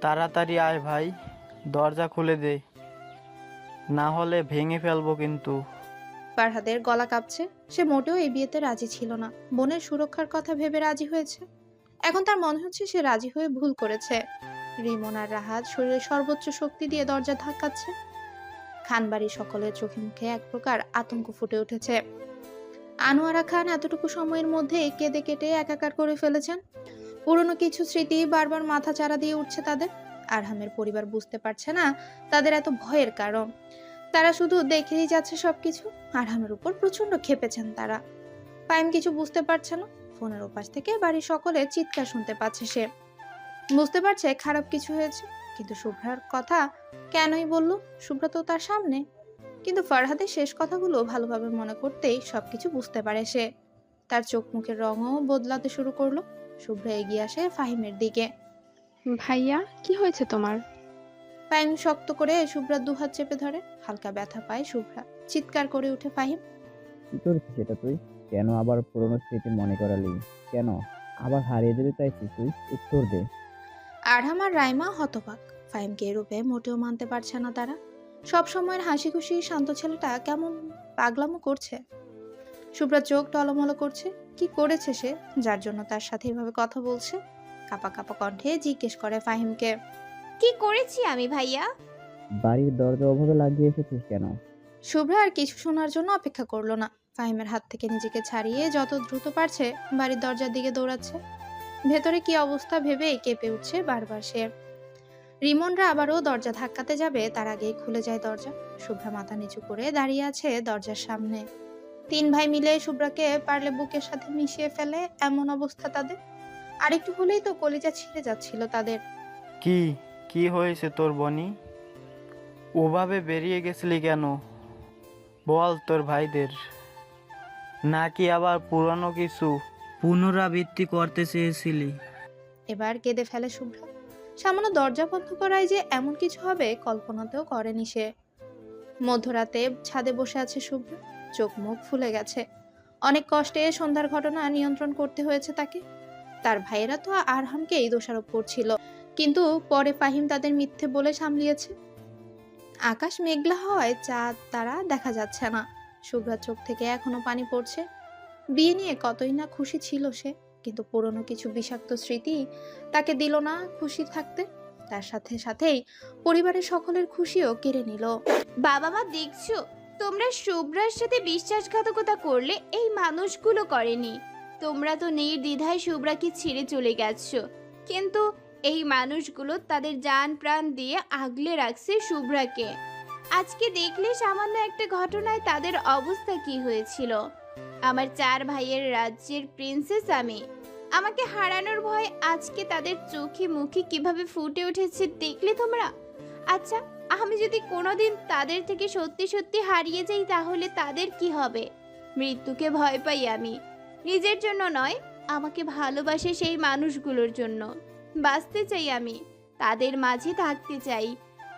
তাড়াতাড়ি আয় ভাই, দরজা খুলে দে, না হলে ভেঙে ফেলবো কিন্তু। ফারহাদের গলা কাঁপছে। সে মোটেও এই বিয়েতে রাজি ছিল না। বোনের সুরক্ষার কথা ভেবে রাজি হয়েছে। এখন তার মনে হচ্ছে সে রাজি হয়ে ভুল করেছে। রিমন আর রাহাত শরীরের সর্বোচ্চ শক্তি দিয়ে দরজা ধাক্কাচ্ছে। খানবাড়ির সকলের চোখে মুখে এক প্রকার আতঙ্ক ফুটে উঠেছে। আনোয়ারা খান এতটুকু সময়ের মধ্যে কেঁদে কেটে একাকার করে ফেলেছেন। পুরনো কিছু স্মৃতি বারবার মাথা চারা দিয়ে উঠছে তাদের। আরহামের পরিবার বুঝতে পারছে না তাদের এত ভয়ের কারণ। তারা শুধু দেখেই যাচ্ছে সবকিছু। আরহামের উপর প্রচন্ড ক্ষেপেছেন তারা। ফাহিম কিছু বুঝতে পারছে না। ফোনের ওপাশ থেকে বাড়ির সকলের চিৎকার শুনতে পাচ্ছে সে। বুঝতে পারছে খারাপ কিছু হয়েছে, কিন্তু শুভ্রার কথা কেনই বলল? শুভ্রা তো তার সামনে। কিন্তু ফারহাদের শেষ কথাগুলো ভালোভাবে মনে করতেই সবকিছু বুঝতে পারে সে। তার চোখ মুখের রঙও বদলাতে শুরু করলো। শুভ্রা এগিয়ে আসে ফাহিমের দিকে। ভাইয়া, কি হয়েছে তোমার? ফাহিম শক্ত করে শুভ্রার দুহাত চেপে ধরে। হালকা ব্যথা পায় শুভ্রা। চিৎকার করে উঠে ফাহিম। কি করেছিস এটা তুই? কেন আবার পুরনো স্মৃতি মনে করালি? কেন আবার হারিয়ে যেতে চাইছিস তুই? উত্তর দে। আরহাম আর রাইমা হতবাক। ফাহিমকে এরূপে মোটেও মানতে পারছে না তারা। সব সময়ের হাসি খুশি শান্ত ছেলেটা কেমন পাগলামো করছে। শুভ্রা চোখ টলমলো করছে। কি করেছে সে যার জন্য তার সাথে এভাবে কথা বলছে? কাপা কাপা কণ্ঠে জিজ্ঞেস করে ফাহিমকে। কি করেছি আমি ভাইয়া? বাড়ির দরজা ওভাবে লাগিয়ে এসেছিস কেন? শুভ্রা আর কিছু শোনার জন্য অপেক্ষা করলো না। ফাহিমের হাত থেকে নিজেকে ছাড়িয়ে যত দ্রুত পারছে বাড়ির দরজার দিকে দৌড়াচ্ছে। ভেতরে কি অবস্থা ভেবে কেঁপে উঠছে বারবার সে। রিমনরা আবারও দরজা ধাক্কাতে যাবে, তার আগেই খুলে যায় দরজা। শুভ্রা মাথা নিচু করে দাঁড়িয়ে আছে দরজার সামনে। তিন ভাই মিলে শুভ্রাকে পারলে বুকের সাথে মিশিয়ে ফেলে এমন অবস্থা তাদের। আরেকটু হলেই তো কলিজা ছিঁড়ে যাচ্ছিল তাদের। কি কি হয়েছে তোর বনি? ওভাবে বেরিয়ে গেছিলি কেন? বল তোর ভাইদের। নাকি আবার পুরানো কিছু পুনরাবৃত্তি করতে চেয়েছিলি? এবার কেঁদে ফেলে শুভ্রা। সামান্য দরজা বন্ধ করায় যে এমন কিছু হবে কল্পনাতেও করেনি সে। মধ্যরাতে ছাদে বসে আছে শুভ্রা। চোখ মুখ ফুলে গেছে। অনেক কষ্টে সন্ধ্যার ঘটনা নিয়ন্ত্রণ করতে হয়েছে তাকে। তার ভাইয়েরা তো আরহামকেই দোষারোপ করছিল, কিন্তু পরে ফাহিম তাদের মিথ্যে বলে সামলিয়েছে। আকাশ মেঘলা হওয়ায় চাঁদ তারা দেখা যাচ্ছে না। শুভ্রার চোখ থেকে এখনো পানি পড়ছে। বিয়ে নিয়ে কতই না খুশি ছিল সে, কিন্তু পুরনো কিছু বিষাক্ত স্মৃতি তাকে দিল না খুশি থাকতে। তার সাথে সাথেই পরিবারের সকলের খুশিও কেড়ে নিল। বাবা মা দেখছো, তোমরা শুভ্রার সাথে বিশ্বাসঘাতকতা করলে এই মানুষগুলো করেনি। তোমরা তো নির্দ্বিধায় শুভ্রাকে ছেড়ে চলে গেছো, কিন্তু এই মানুষগুলো তাদের জান প্রাণ দিয়ে আগলে রাখছে শুভ্রাকে। আজকে দেখলে সামান্য একটা ঘটনায় তাদের অবস্থা কি হয়েছিল। আমার চার ভাইয়ের রাজ্যের প্রিন্সেস আমি। আমাকে হারানোর ভয় আজকে তাদের চোখে মুখে কিভাবে ফুটে উঠেছে দেখলে তোমরা? আচ্ছা, আমি যদি কোনোদিন তাদের থেকে সত্যি সত্যি হারিয়ে যাই তাহলে তাদের কি হবে? মৃত্যুকে ভয় পাই আমি, নিজের জন্য নয়, আমাকে ভালোবাসে সেই মানুষগুলোর জন্য। বাঁচতে চাই আমি, তাদের মাঝে থাকতে চাই।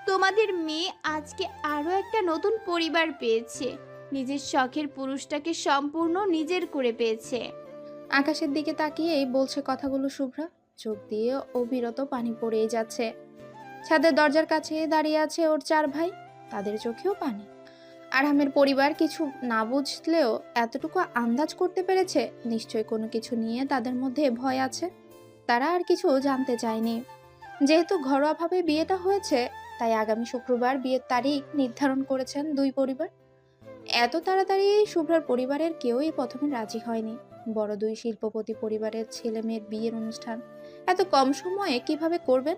তোমাদের মেয়ে আজকে আরও একটা নতুন পরিবার পেয়েছে, নিজের শখের পুরুষটাকে সম্পূর্ণ নিজের করে পেয়েছে। আকাশের দিকে তাকিয়েই বলছে কথাগুলো শুভ্রা। চোখ দিয়ে অবিরত পানি পড়েই যাচ্ছে। ছাদের দরজার কাছে দাঁড়িয়ে আছে ওর চার ভাই, তাদের চোখেও পানি। আরহামের পরিবার কিছু না বুঝলেও এতটুকু আন্দাজ করতে পেরেছে নিশ্চয়ই কোনো কিছু নিয়ে তাদের মধ্যে ভয় আছে। তারা আর কিছু জানতে চায়নি। যেহেতু ঘরোয়াভাবে বিয়েটা হয়েছে, তাই আগামী শুক্রবার বিয়ের তারিখ নির্ধারণ করেছেন দুই পরিবার। এত তাড়াতাড়ি শুভ্রার পরিবারের কেউই প্রথমে রাজি হয়নি। বড় দুই শিল্পপতি পরিবারের ছেলে মেয়ের বিয়ের অনুষ্ঠান এত কম সময়ে কিভাবে করবেন?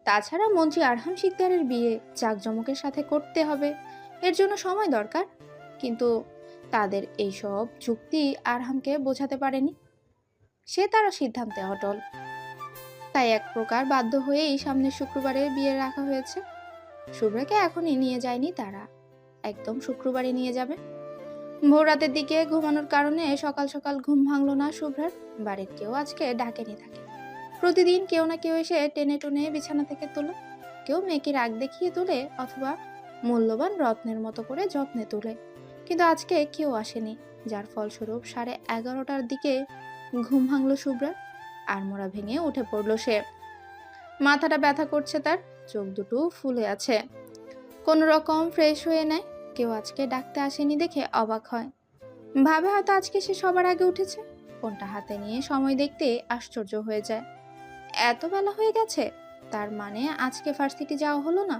তাছাড়া মন্ত্রী আরহাম শিকদারের বিয়ে জাঁকজমকের সাথে করতে হবে, এর জন্য সময় দরকার। কিন্তু তাদের এইসব যুক্তি আরহামকে বোঝাতে পারেনি। সে তার সিদ্ধান্তে অটল। তাই এক প্রকার বাধ্য হয়েই সামনের শুক্রবারে বিয়ে রাখা হয়েছে। শুভ্রাকে এখনই নিয়ে যায়নি তারা, একদম শুক্রবারই নিয়ে যাবে। ভোর রাতের দিকে ঘুমানোর কারণে সকাল সকাল ঘুম ভাঙলো না শুভ্রার। বাড়ির কেউ আজকে ডাকেনি তাকে। প্রতিদিন কেউ না কেউ এসে টেনে টুনে বিছানা থেকে তোলে, কেউ মেয়েকে রাগ দেখিয়ে তোলে অথবা মূল্যবান রত্নের মতো করে যত্নে তোলে। কিন্তু আজকে কেউ আসেনি, যার ফলস্বরূপ 11:30টার দিকে ঘুম ভাঙলো শুভ্রার। আড়মোড়া ভেঙে উঠে পড়লো সে। মাথাটা ব্যথা করছে তার, চোখ দুটো ফুলে আছে। কোনো রকম ফ্রেশ হয়ে নেয়। কেউ আজকে ডাকতে আসেনি দেখে অবাক হয়। ভাবে হয়তো আজকে সে সবার আগে উঠেছে। ফোনটা হাতে নিয়ে সময় দেখতে আশ্চর্য হয়ে যায়। এত বেলা হয়ে গেছে, তার মানে আজকে ভার্সিটি যাওয়া হলো না।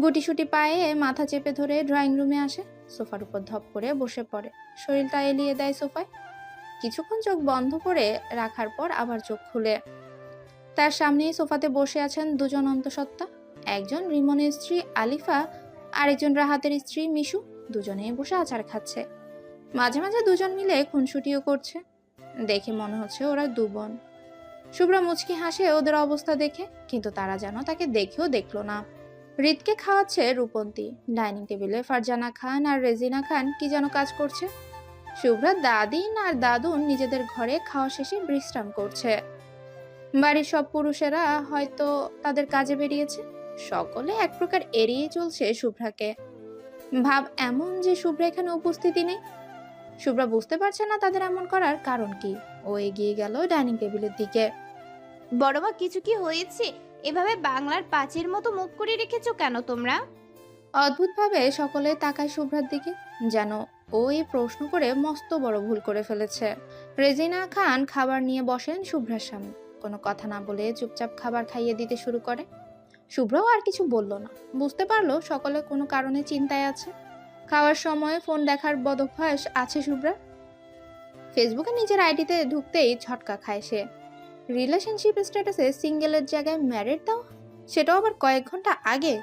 গুটিসুটি পায়ে মাথা চেপে ধরে ড্রয়িং রুমে আসে, সোফার উপর ধপ করে বসে পড়ে, শরীরটা এলিয়ে দেয় সোফায়। কিছুক্ষণ চোখ বন্ধ করে রাখার পর আবার চোখ খুলে তার সামনেই সোফাতে বসে আছেন দুজন অন্তঃসত্ত্বা। একজন রিমনের স্ত্রী আলিফা, আরেকজন রাহাতের স্ত্রী মিশু। দুজনেই বসে আচার খাচ্ছে। মাঝে মাঝে দুজন মিলে খুনসুটিও করছে। দেখে মনে হচ্ছে ওরা দু বোন। শুভ্রা মুচকি হাসে ওদের অবস্থা দেখে, কিন্তু তারা যেন তাকে দেখেও দেখলো না। হৃদকে খাওয়াচ্ছে রূপন্তী। ডাইনিং টেবিলে ফারজানা খান আর রেজিনা খান কি যেন কাজ করছে। শুভ্রা দাদিন আর দাদুন নিজেদের ঘরে খাওয়া শেষে বিশ্রাম করছে। বাড়ির সব পুরুষেরা হয়তো তাদের কাজে বেরিয়েছে। সকলে এক প্রকার এড়িয়ে চলছে শুভ্রাকে। ভাব এমন যে শুভ্রা এখানে উপস্থিতি নেই। শুভ্রা বুঝতে পারছে না তাদের এমন করার কারণ কি। ও এগিয়ে গেল ডাইনিং টেবিলের দিকে। বড়মা, কিছু কি হয়েছে? এভাবে বাংলার পাঁচের মতো মুখ করে রেখেছো কেন তোমরা? অদ্ভুতভাবে সকলে তাকায় শুভ্রার দিকে, যেন ও এই প্রশ্ন করে মস্ত বড় ভুল করে ফেলেছে। রেজিনা খান খাবার নিয়ে বসেন শুভ্রার সামনে। কোনো কথা না বলে চুপচাপ খাবার খাইয়ে দিতে শুরু করে। শুভ্রাও আর কিছু বলল না। বুঝতে পারলো সকলে কোনো কারণে চিন্তায় আছে। খাওয়ার সময় ফোন দেখার বদভ্যাস আছে শুভ্রার। ফেসবুকে নিজের আইডিতে ঢুকতেই ঝটকা খায় সে। রিলেশনশিপ স্ট্যাটাসে সিঙ্গেলের জায়গায় ম্যারিড দাও, সেটাও আবার কয়েক ঘন্টা আগে।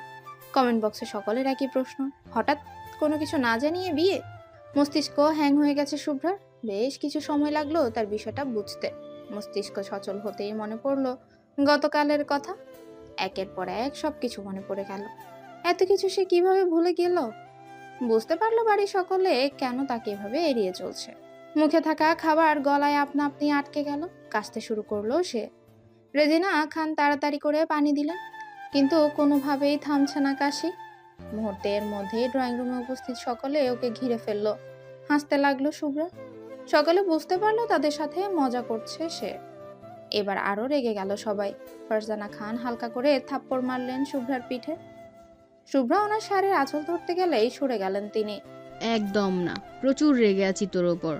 কমেন্ট বক্সে সকলের একই প্রশ্ন, হঠাৎ কোনো কিছু না জানিয়ে বিয়ে? মস্তিষ্ক হ্যাং হয়ে গেছে শুভ্রার। বেশ কিছু সময় লাগলো তার বিষয়টা বুঝতে। মস্তিষ্ক সচল হতেই মনে পড়লো গতকালের কথা। একের পর এক সবকিছু মনে পড়ে গেল। এত কিছু সে কিভাবে ভুলে গেল? বুঝতে পারলো বাড়ির সকলে কেন তাকে এভাবে এড়িয়ে চলছে। মুখে থাকা খাবার গলায় আপনা আপনি আটকে গেল। কাশতে শুরু করলো সে। রেজিনা খান তাড়াতাড়ি করে পানি দিলেন, কিন্তু কোনোভাবেই থামছে না কাশি। মুহূর্তের মধ্যে ড্রয়িং রুমে উপস্থিত সকলে ওকে ঘিরে ফেললো। হাসতে লাগলো শুভ্রা। সকলে বুঝতে পারলো তাদের সাথে মজা করছে সে। এবার আরো রেগে গেল সবাই। ফারজানা খান হালকা করে থাপ্পড় মারলেন শুভ্রার পিঠে। শুভ্রা ওনার শাড়ির আঁচল ধরতে গেলেই সরে গেলেন তিনি। একদম না, প্রচুর রেগে আছি তোর ওপর।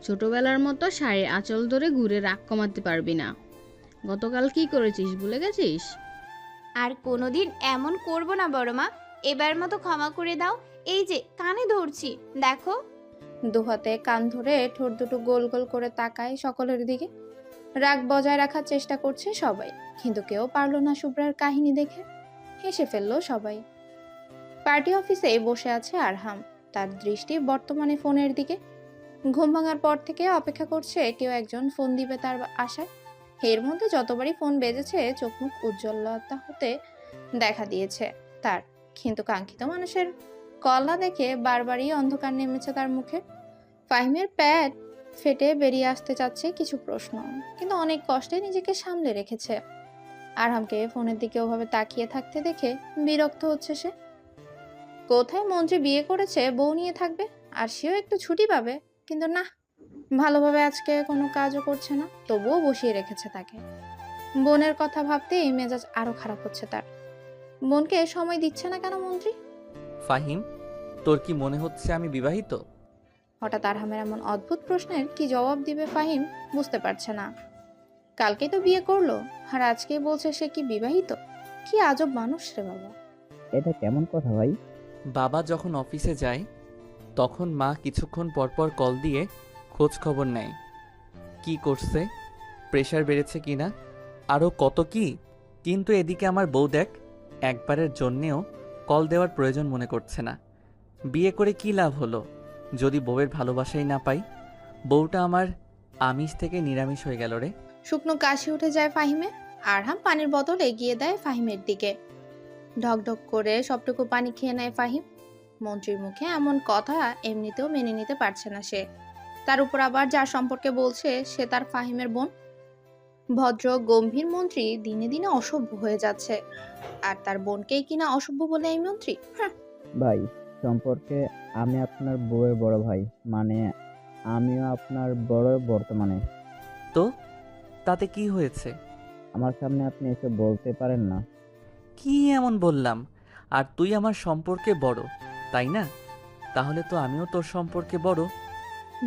ছোটবেলার মতো শাড়ির আঁচল ধরে ঘুরে রাগ কমাতে পারবি না। গতকাল কি করেছিস ভুলে গেছিস? আর কোনোদিন এমন করব না বড়মা, এবার মতো ক্ষমা করে দাও। এই যে কানে ধরছি, দেখো। দুহাতে কান ধরে ঠোঁট দুটো গোল গোল করে তাকায় সকলের দিকে। রাগ বজায় রাখার চেষ্টা করছে সবাই, কিন্তু কেউ পারল না শুভ্রার কাহিনী দেখে। হেসে ফেললো সবাই। পার্টি অফিসে বসে আছে আরহাম। তার দৃষ্টি বর্তমানে ফোনের দিকে। ঘুম ভাঙার পর থেকে অপেক্ষা করছে কেউ একজন ফোন দিবে তার আশায়। এর মধ্যে যতবারই ফোন বেজেছে চোখ মুখ উজ্জ্বলতা হতে দেখা দিয়েছে তার, কিন্তু কাঙ্ক্ষিত মানুষের কল না দেখে বারবারই অন্ধকার নেমেছে তার মুখে। ফাহিমের প্যাড ফেটে বেরিয়ে আসতে চাচ্ছে কিছু প্রশ্ন, কিন্তু অনেক কষ্টে নিজেকে সামলে রেখেছে। আরহামকে ফোনের দিকে ওভাবে তাকিয়ে থাকতে দেখে বিরক্ত হচ্ছে সে। কোথায় মন্ত্রী বিয়ে করেছে, বউ নিয়ে থাকবে, আর সেও একটু ছুটি পাবে, কিন্তু না, ভালোভাবে আজকে কোনো কাজও করছে না, তবুও বসিয়ে রেখেছে তাকে। বোনের কথা ভাবতেই মেজাজ আরো খারাপ হচ্ছে তার। বোনকে সময় দিচ্ছে না কেন মন্ত্রী? ফাহিম, তোর কি মনে হচ্ছে আমি বিবাহিত? হঠাৎ আরহামের এমন অদ্ভুত প্রশ্নের কি জবাব দিবে ফাহিম বুঝতে পারছে না। কালকেই তো বিয়ে করলো, আর আজকেই বলছে সে কি বিবাহিত। কি আজব মানুষ রে বাবা। এটা কেমন কথা ভাই? বাবা যখন অফিসে যায় তখন মা কিছুক্ষণ পরপর কল দিয়ে খোঁজ খবর নেয়, কি করছে, প্রেশার বেড়েছে কিনা, আরও কত কি। কিন্তু এদিকে আমার বউ দেখ, একবারের জন্যেও কল দেওয়ার প্রয়োজন মনে করছে না। বিয়ে করে কি লাভ হলো যদি বউয়ের ভালোবাসাই না পাই? বউটা আমার আমিষ থেকে নিরামিষ হয়ে গেল রে। শুকনো কাশি উঠে যায় ফাহিমে। আরহাম পানির বোতল এগিয়ে দেয় ফাহিমের দিকে। ঢকঢক করে সবটুকু পানি খেয়ে নেয় ফাহিম। মন্ত্রীর মুখে এমন কথা এমনিতেও মেনে নিতে পারছে না সে। তার উপর আবার যার সম্পর্কে বলছে সে তার ফাহিমের বোন। ভদ্র গম্ভীর মন্ত্রী দিনে দিনে অসভ্য হয়ে যাচ্ছে, আর তার বোনকেই কিনা অসভ্য বলে এই মন্ত্রী। ভাই, সম্পর্কে আমি আপনার বউয়ের বড় ভাই, মানে আমিও আপনার বড় বর্তমানে। তো তাতে কি হয়েছে? আমার সামনে আপনি এসব বলতে পারেন না। কি এমন বললাম? আর তুই আমার সম্পর্কে বড়, তাই না? তাহলে তো আমিও তোর সম্পর্কে বড়।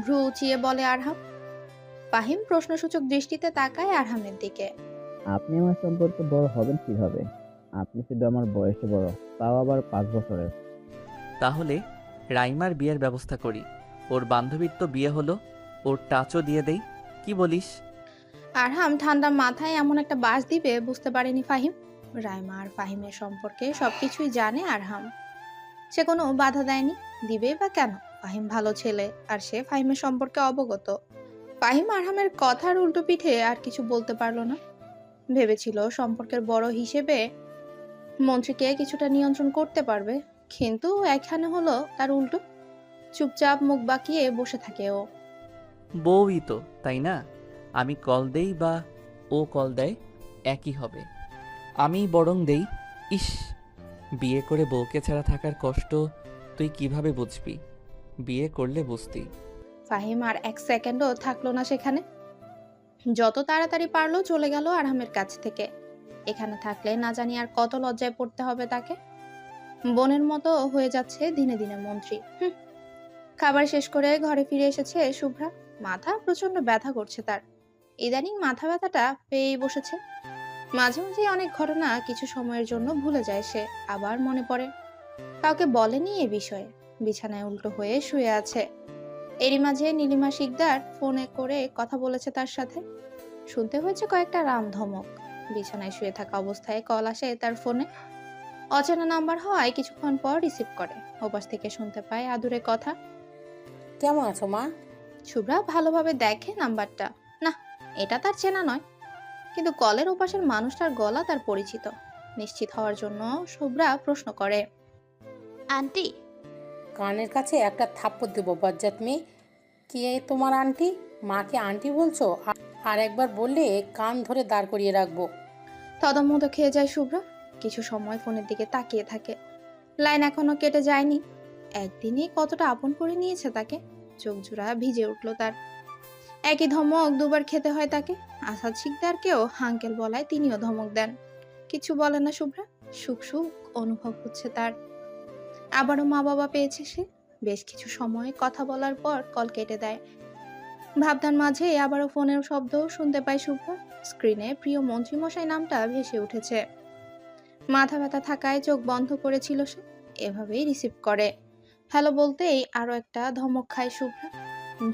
ভ্রু উঁচিয়ে বলে আরহাম। ফাহিম প্রশ্নসূচক দৃষ্টিতে তাকায় আরহামের দিকে। আপনি আমার সম্পর্কে বড় হবেন কিভাবে? আপনি শুধু আমার বয়সে বড়, তাও আবার 5 বছরের। তাহলে রাইমার বিয়ের ব্যবস্থা করি। ওর বান্ধবীর তো বিয়ে হলো, ওর টাচও দিয়ে দেই, কি বলিস? আরহাম ঠান্ডা মাথায় এমন একটা বাস দিবে বুঝতে পারেনি ফাহিম। রাইমা আর ফাহিমের সম্পর্কে সবকিছুই জানে আরহাম। সে কোনো বাধা দেয়নি, দিবেই বা কেন? ফাহিম ভালো ছেলে, আর সে ফাহিমের সম্পর্কে অবগত। ফাহিম আরহামের কথার উল্টো পিঠে আর কিছু বলতে পারলো না। ভেবেছিল সম্পর্কের বড় হিসেবে মন্ত্রীকে কিছুটা নিয়ন্ত্রণ করতে পারবে, কিন্তু এখানে হলো তার উল্টো। চুপচাপ মুখ বাঁকিয়ে বসে থাকে ও। বউই তো, তাই না? আমি কল দেই বা ও কল দেয়, একই হবে। আমি বরং দেই। ইস, বিয়ে করে বউকে ছাড়া থাকার কষ্ট তুই কিভাবে বুঝবি? বিয়ে করলে বুঝতি। ফাহিম আর 1 সেকেন্ডও থাকলো না সেখানে। যত তাড়াতাড়ি পারলো চলে গেল আরহামের কাছ থেকে। এখানে থাকলে না জানি আর কত লজ্জায় পড়তে হবে তাকে। বোনের মতো হয়ে যাচ্ছে দিনে দিনে মন্ত্রী। খাবার শেষ করে ঘরে ফিরে এসেছে শুভ্রা। মাথা প্রচন্ড ব্যথা করছে তার। ইদানিং মাথা ব্যথাটা পেয়েই বসেছে। মাঝে মাঝে অনেক ঘটনা কিছু সময়ের জন্য ভুলে যায় সে, আবার মনে পড়ে। কাউকে বলেনি এ বিষয়ে, বিছানায় উল্টো হয়ে শুয়ে আছে। এরই মাঝে নীলিমা শিকদার ফোনে করে কথা বলেছে তার সাথে। শুনতে হয়েছে কয়েকটা রামধমক। বিছানায় শুয়ে থাকা অবস্থায় কল আসে তার ফোনে। অচেনা নাম্বার হওয়ায় কিছুক্ষণ পর রিসিভ করে। ওপাশ থেকে শুনতে পায় আদুরে কথা। কেমন আছো মা? শুভ্রা ভালোভাবে দেখে নাম্বারটা। না, এটা তার চেনা নয়, কিন্তু কলের ওপাশের মানুষটার গলা তার পরিচিত। নিশ্চিত হওয়ার জন্য শুভ্রা প্রশ্ন করে, আন্টি? কানের কাছে একটা থাপ্পড় দেবো বজ্জাত মেয়ে। কে তোমার আন্টি? মাকে আন্টি বলছো? আর একবার বললে কান ধরে দাঁড় করিয়ে রাখবো। তদমত খেয়ে যায় শুভ্রা। কিছু সময় ফোনের দিকে তাকিয়ে থাকে। লাইন এখনো কেটে যায়নি। একদিনই কতটা আপন করে নিয়েছে তাকে। চোখ জোড়া ভিজে উঠল তার। একই ধমক দুবার খেতে হয় তাকে। আসাদ শিকদারকেও আঙ্কেল বলায় তিনিও ধমক দেন। কিছু বলে না শুভ্রা। সুখ সুখ অনুভব হচ্ছে তার। আবারও মা বাবা পেয়েছে সে। বেশ কিছু সময় কথা বলার পর কল কেটে দেয়। ভাবনার মাঝে আবারও ফোনের শব্দ শুনতে পায় শুভ্রা। স্ক্রিনে প্রিয় মন্ত্রীমশাই নামটা ভেসে উঠেছে। মাথা ব্যথা থাকায় চোখ বন্ধ করেছিল সে। এভাবেই রিসিভ করে। হ্যালো বলতেই আরো একটা ধমক খায় শুভ্রা।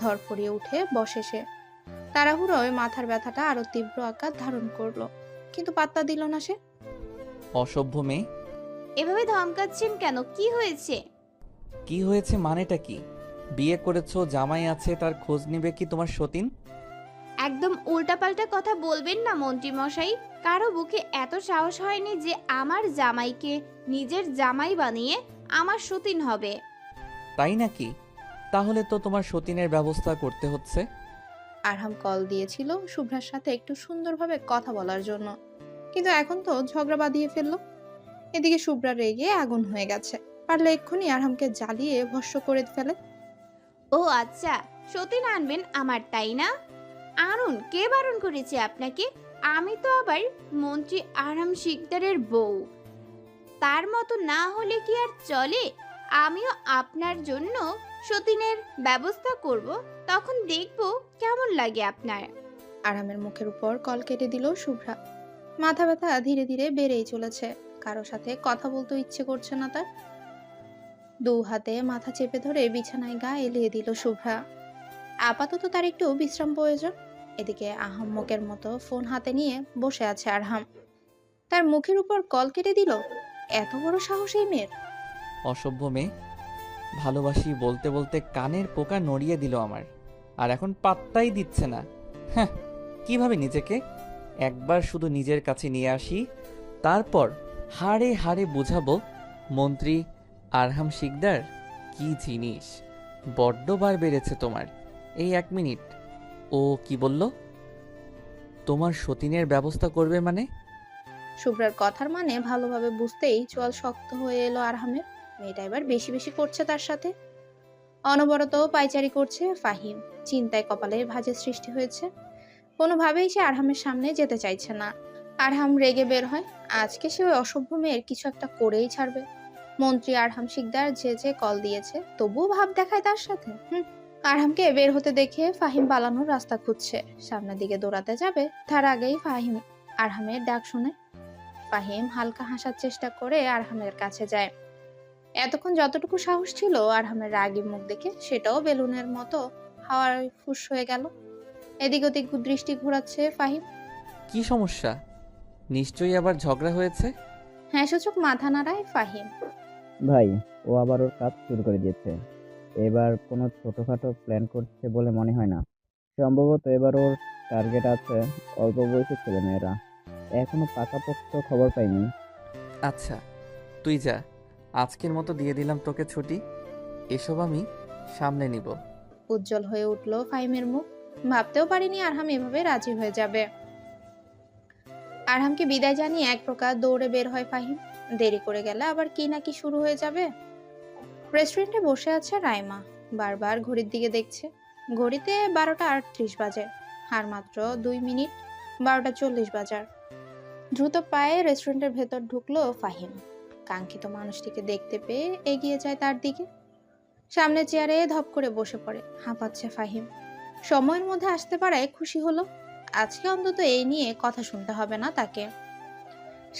ধরফড়িয়ে উঠে বসে সে। তাড়াহুড়োয় মাথার ব্যথাটা আরো তীব্র আকার ধারণ করলো, কিন্তু পাত্তা দিল না সে। অসভ্য মেয়ে। এভাবে ধমকাচ্ছেন কেন? কি হয়েছে? কি হয়েছে মানেটা কি? বিয়ে করেছো, জামাই আছে, তার খোঁজ নিবে কি তোমার সতীন? একদম উল্টাপাল্টা কথা বলবেন না মন্ত্রী মশাই। কারো বুকে এত সাহস হয়নি যে আমার জামাইকে নিজের জামাই বানিয়ে আমার সতীন হবে। তাই নাকি? তাহলে তো তোমার সতীনের ব্যবস্থা করতে হচ্ছে। আরহাম কল দিয়েছিল শুভ্রার সাথে একটু সুন্দরভাবে কথা বলার জন্য, কিন্তু এখন তো ঝগড়া বাঁধিয়ে ফেললো। এদিকে শুভ্রা রেগে আগুন হয়ে গেছে। পারলে এক্ষুনি আরহামকে জ্বালিয়ে ভস্ম করে ফেলে। ও আচ্ছা, সতীন আনবেন আমার, তাই না? আনুন, কে বারণ করেছে আপনাকে? আমি তো আবার মন্ত্রী আরহাম শিকদারের বউ। তার মতো না হলে কি আর চলে? আমিও আপনার জন্য সতীনের ব্যবস্থা করব, তখন দেখব কেমন লাগে আপনার। আরামের মুখের উপর কল কেটে দিল শুভ্রা। মাথা ব্যথা ধীরে ধীরে বেড়েই চলেছে। কারো সাথে কথা বলতে ইচ্ছে করছে না তার। দু হাতে মাথা চেপে ধরে বিছানায় গা এলিয়ে দিল শুভ্রা। আপাতত তার একটু বিশ্রাম প্রয়োজন। এদিকে আহাম্মকের মতো ফোন হাতে নিয়ে বসে আছে আরহাম। তার মুখের উপর কল কেটে দিল। এত বড় সাহস এই মেয়ের! অসভ্য মেয়ে, ভালোবাসি বলতে বলতে কানের পোকা নড়িয়ে দিল আমার, আর এখন পাত্তাই দিচ্ছে না। হ্যাঁ, কিভাবে নিজেকে একবার শুধু নিজের কাছে নিয়ে আসি, তারপর হাড়ে হাড়ে বোঝাবো মন্ত্রী আরহাম শিকদার কি জিনিস। বড্ড বার বেড়েছে তোমার। এই 1 মিনিট, ও কি বলল? তোমার সতীনের ব্যবস্থা করবে মানে? শুভ্রার কথার মানে ভালোভাবে বুঝতেই চোয়াল শক্ত হয়ে এলো আরহামের। মেয়েটা এবার বেশি বেশি করছে তার সাথে। অনবরত পায়চারি করছে ফাহিম। চিন্তায় কপালে ভাঁজের সৃষ্টি হয়েছে। কোনোভাবেই সে আরহামের সামনে যেতে চাইছে না। আরহাম রেগে বের হয়। আজকে সে ওই অসভ্য মেয়ের কিছু একটা করেই ছাড়বে। মন্ত্রী আরহাম শিকদার যে কল দিয়েছে, তবুও ভাব দেখায় তার সাথে। আরহামকে বের হতে দেখে ফাহিম পালানোর রাস্তা খুঁজছে। সামনের দিকে দৌড়াতে যাবে, তার আগেই ফাহিম আরহামের ডাক শুনে। ফাহিম হালকা হাসার চেষ্টা করে আরহামের কাছে যায়। এতক্ষণ যতটুকু সাহস ছিল আরহামের রাগী মুখ দেখে, সেটাও বেলুনের মতো হাওয়ায় ফুস হয়ে গেল। এদিক ওদিক দৃষ্টি ঘোরাচ্ছে ফাহিম। কি সমস্যা? নিশ্চয়ই আবার ঝগড়া হয়েছে। হ্যাঁ সূচক মাথা নাড়ায় ফাহিম। ভাই, ও আবার ওর কাজ শুরু করে দিয়েছে। এবার কোনো ছোটখাটো প্ল্যান করছে বলে মনে হয় না। সম্ভবত এবার ওর টার্গেট আছে অল্প বয়সী ছেলেমেয়েরা। এখনো পাকাপোক্ত খবর পাইনি। আচ্ছা, তুই যা, আজকের মতো দিয়ে দিলাম তোকে ছুটি। এসব আমি সামনে নিব। উজ্জ্বল হয়ে উঠল ফাহিমের মুখ। ভাবতেও পারিনি আরহাম এভাবে রাজি হয়ে যাবে। আরহামকে বিদায় জানিয়ে এক প্রকার দৌড়ে বের হয় ফাহিম। দেরি করে গেলে আবার কি না কি শুরু হয়ে যাবে। রেস্টুরেন্টে বসে আছে রাইমা। বারবার ঘড়ির দিকে দেখছে। ঘড়িতে 12টা 38 বাজে। আর মাত্র 2 মিনিট 12টা 40 বাজার। দ্রুত পায়ে রেস্টুরেন্টের ভেতর ঢুকলো ফাহিম। কাঙ্ক্ষিত মানুষটিকে দেখতে পেয়ে এগিয়ে যায় তার দিকে। সামনে চেয়ারে ধপ করে বসে পড়ে। হাঁপাচ্ছে ফাহিম। সময়ের মধ্যে আসতে পারায় খুশি হলো। আজকে অন্তত এই নিয়ে কথা শুনতে হবে না তাকে।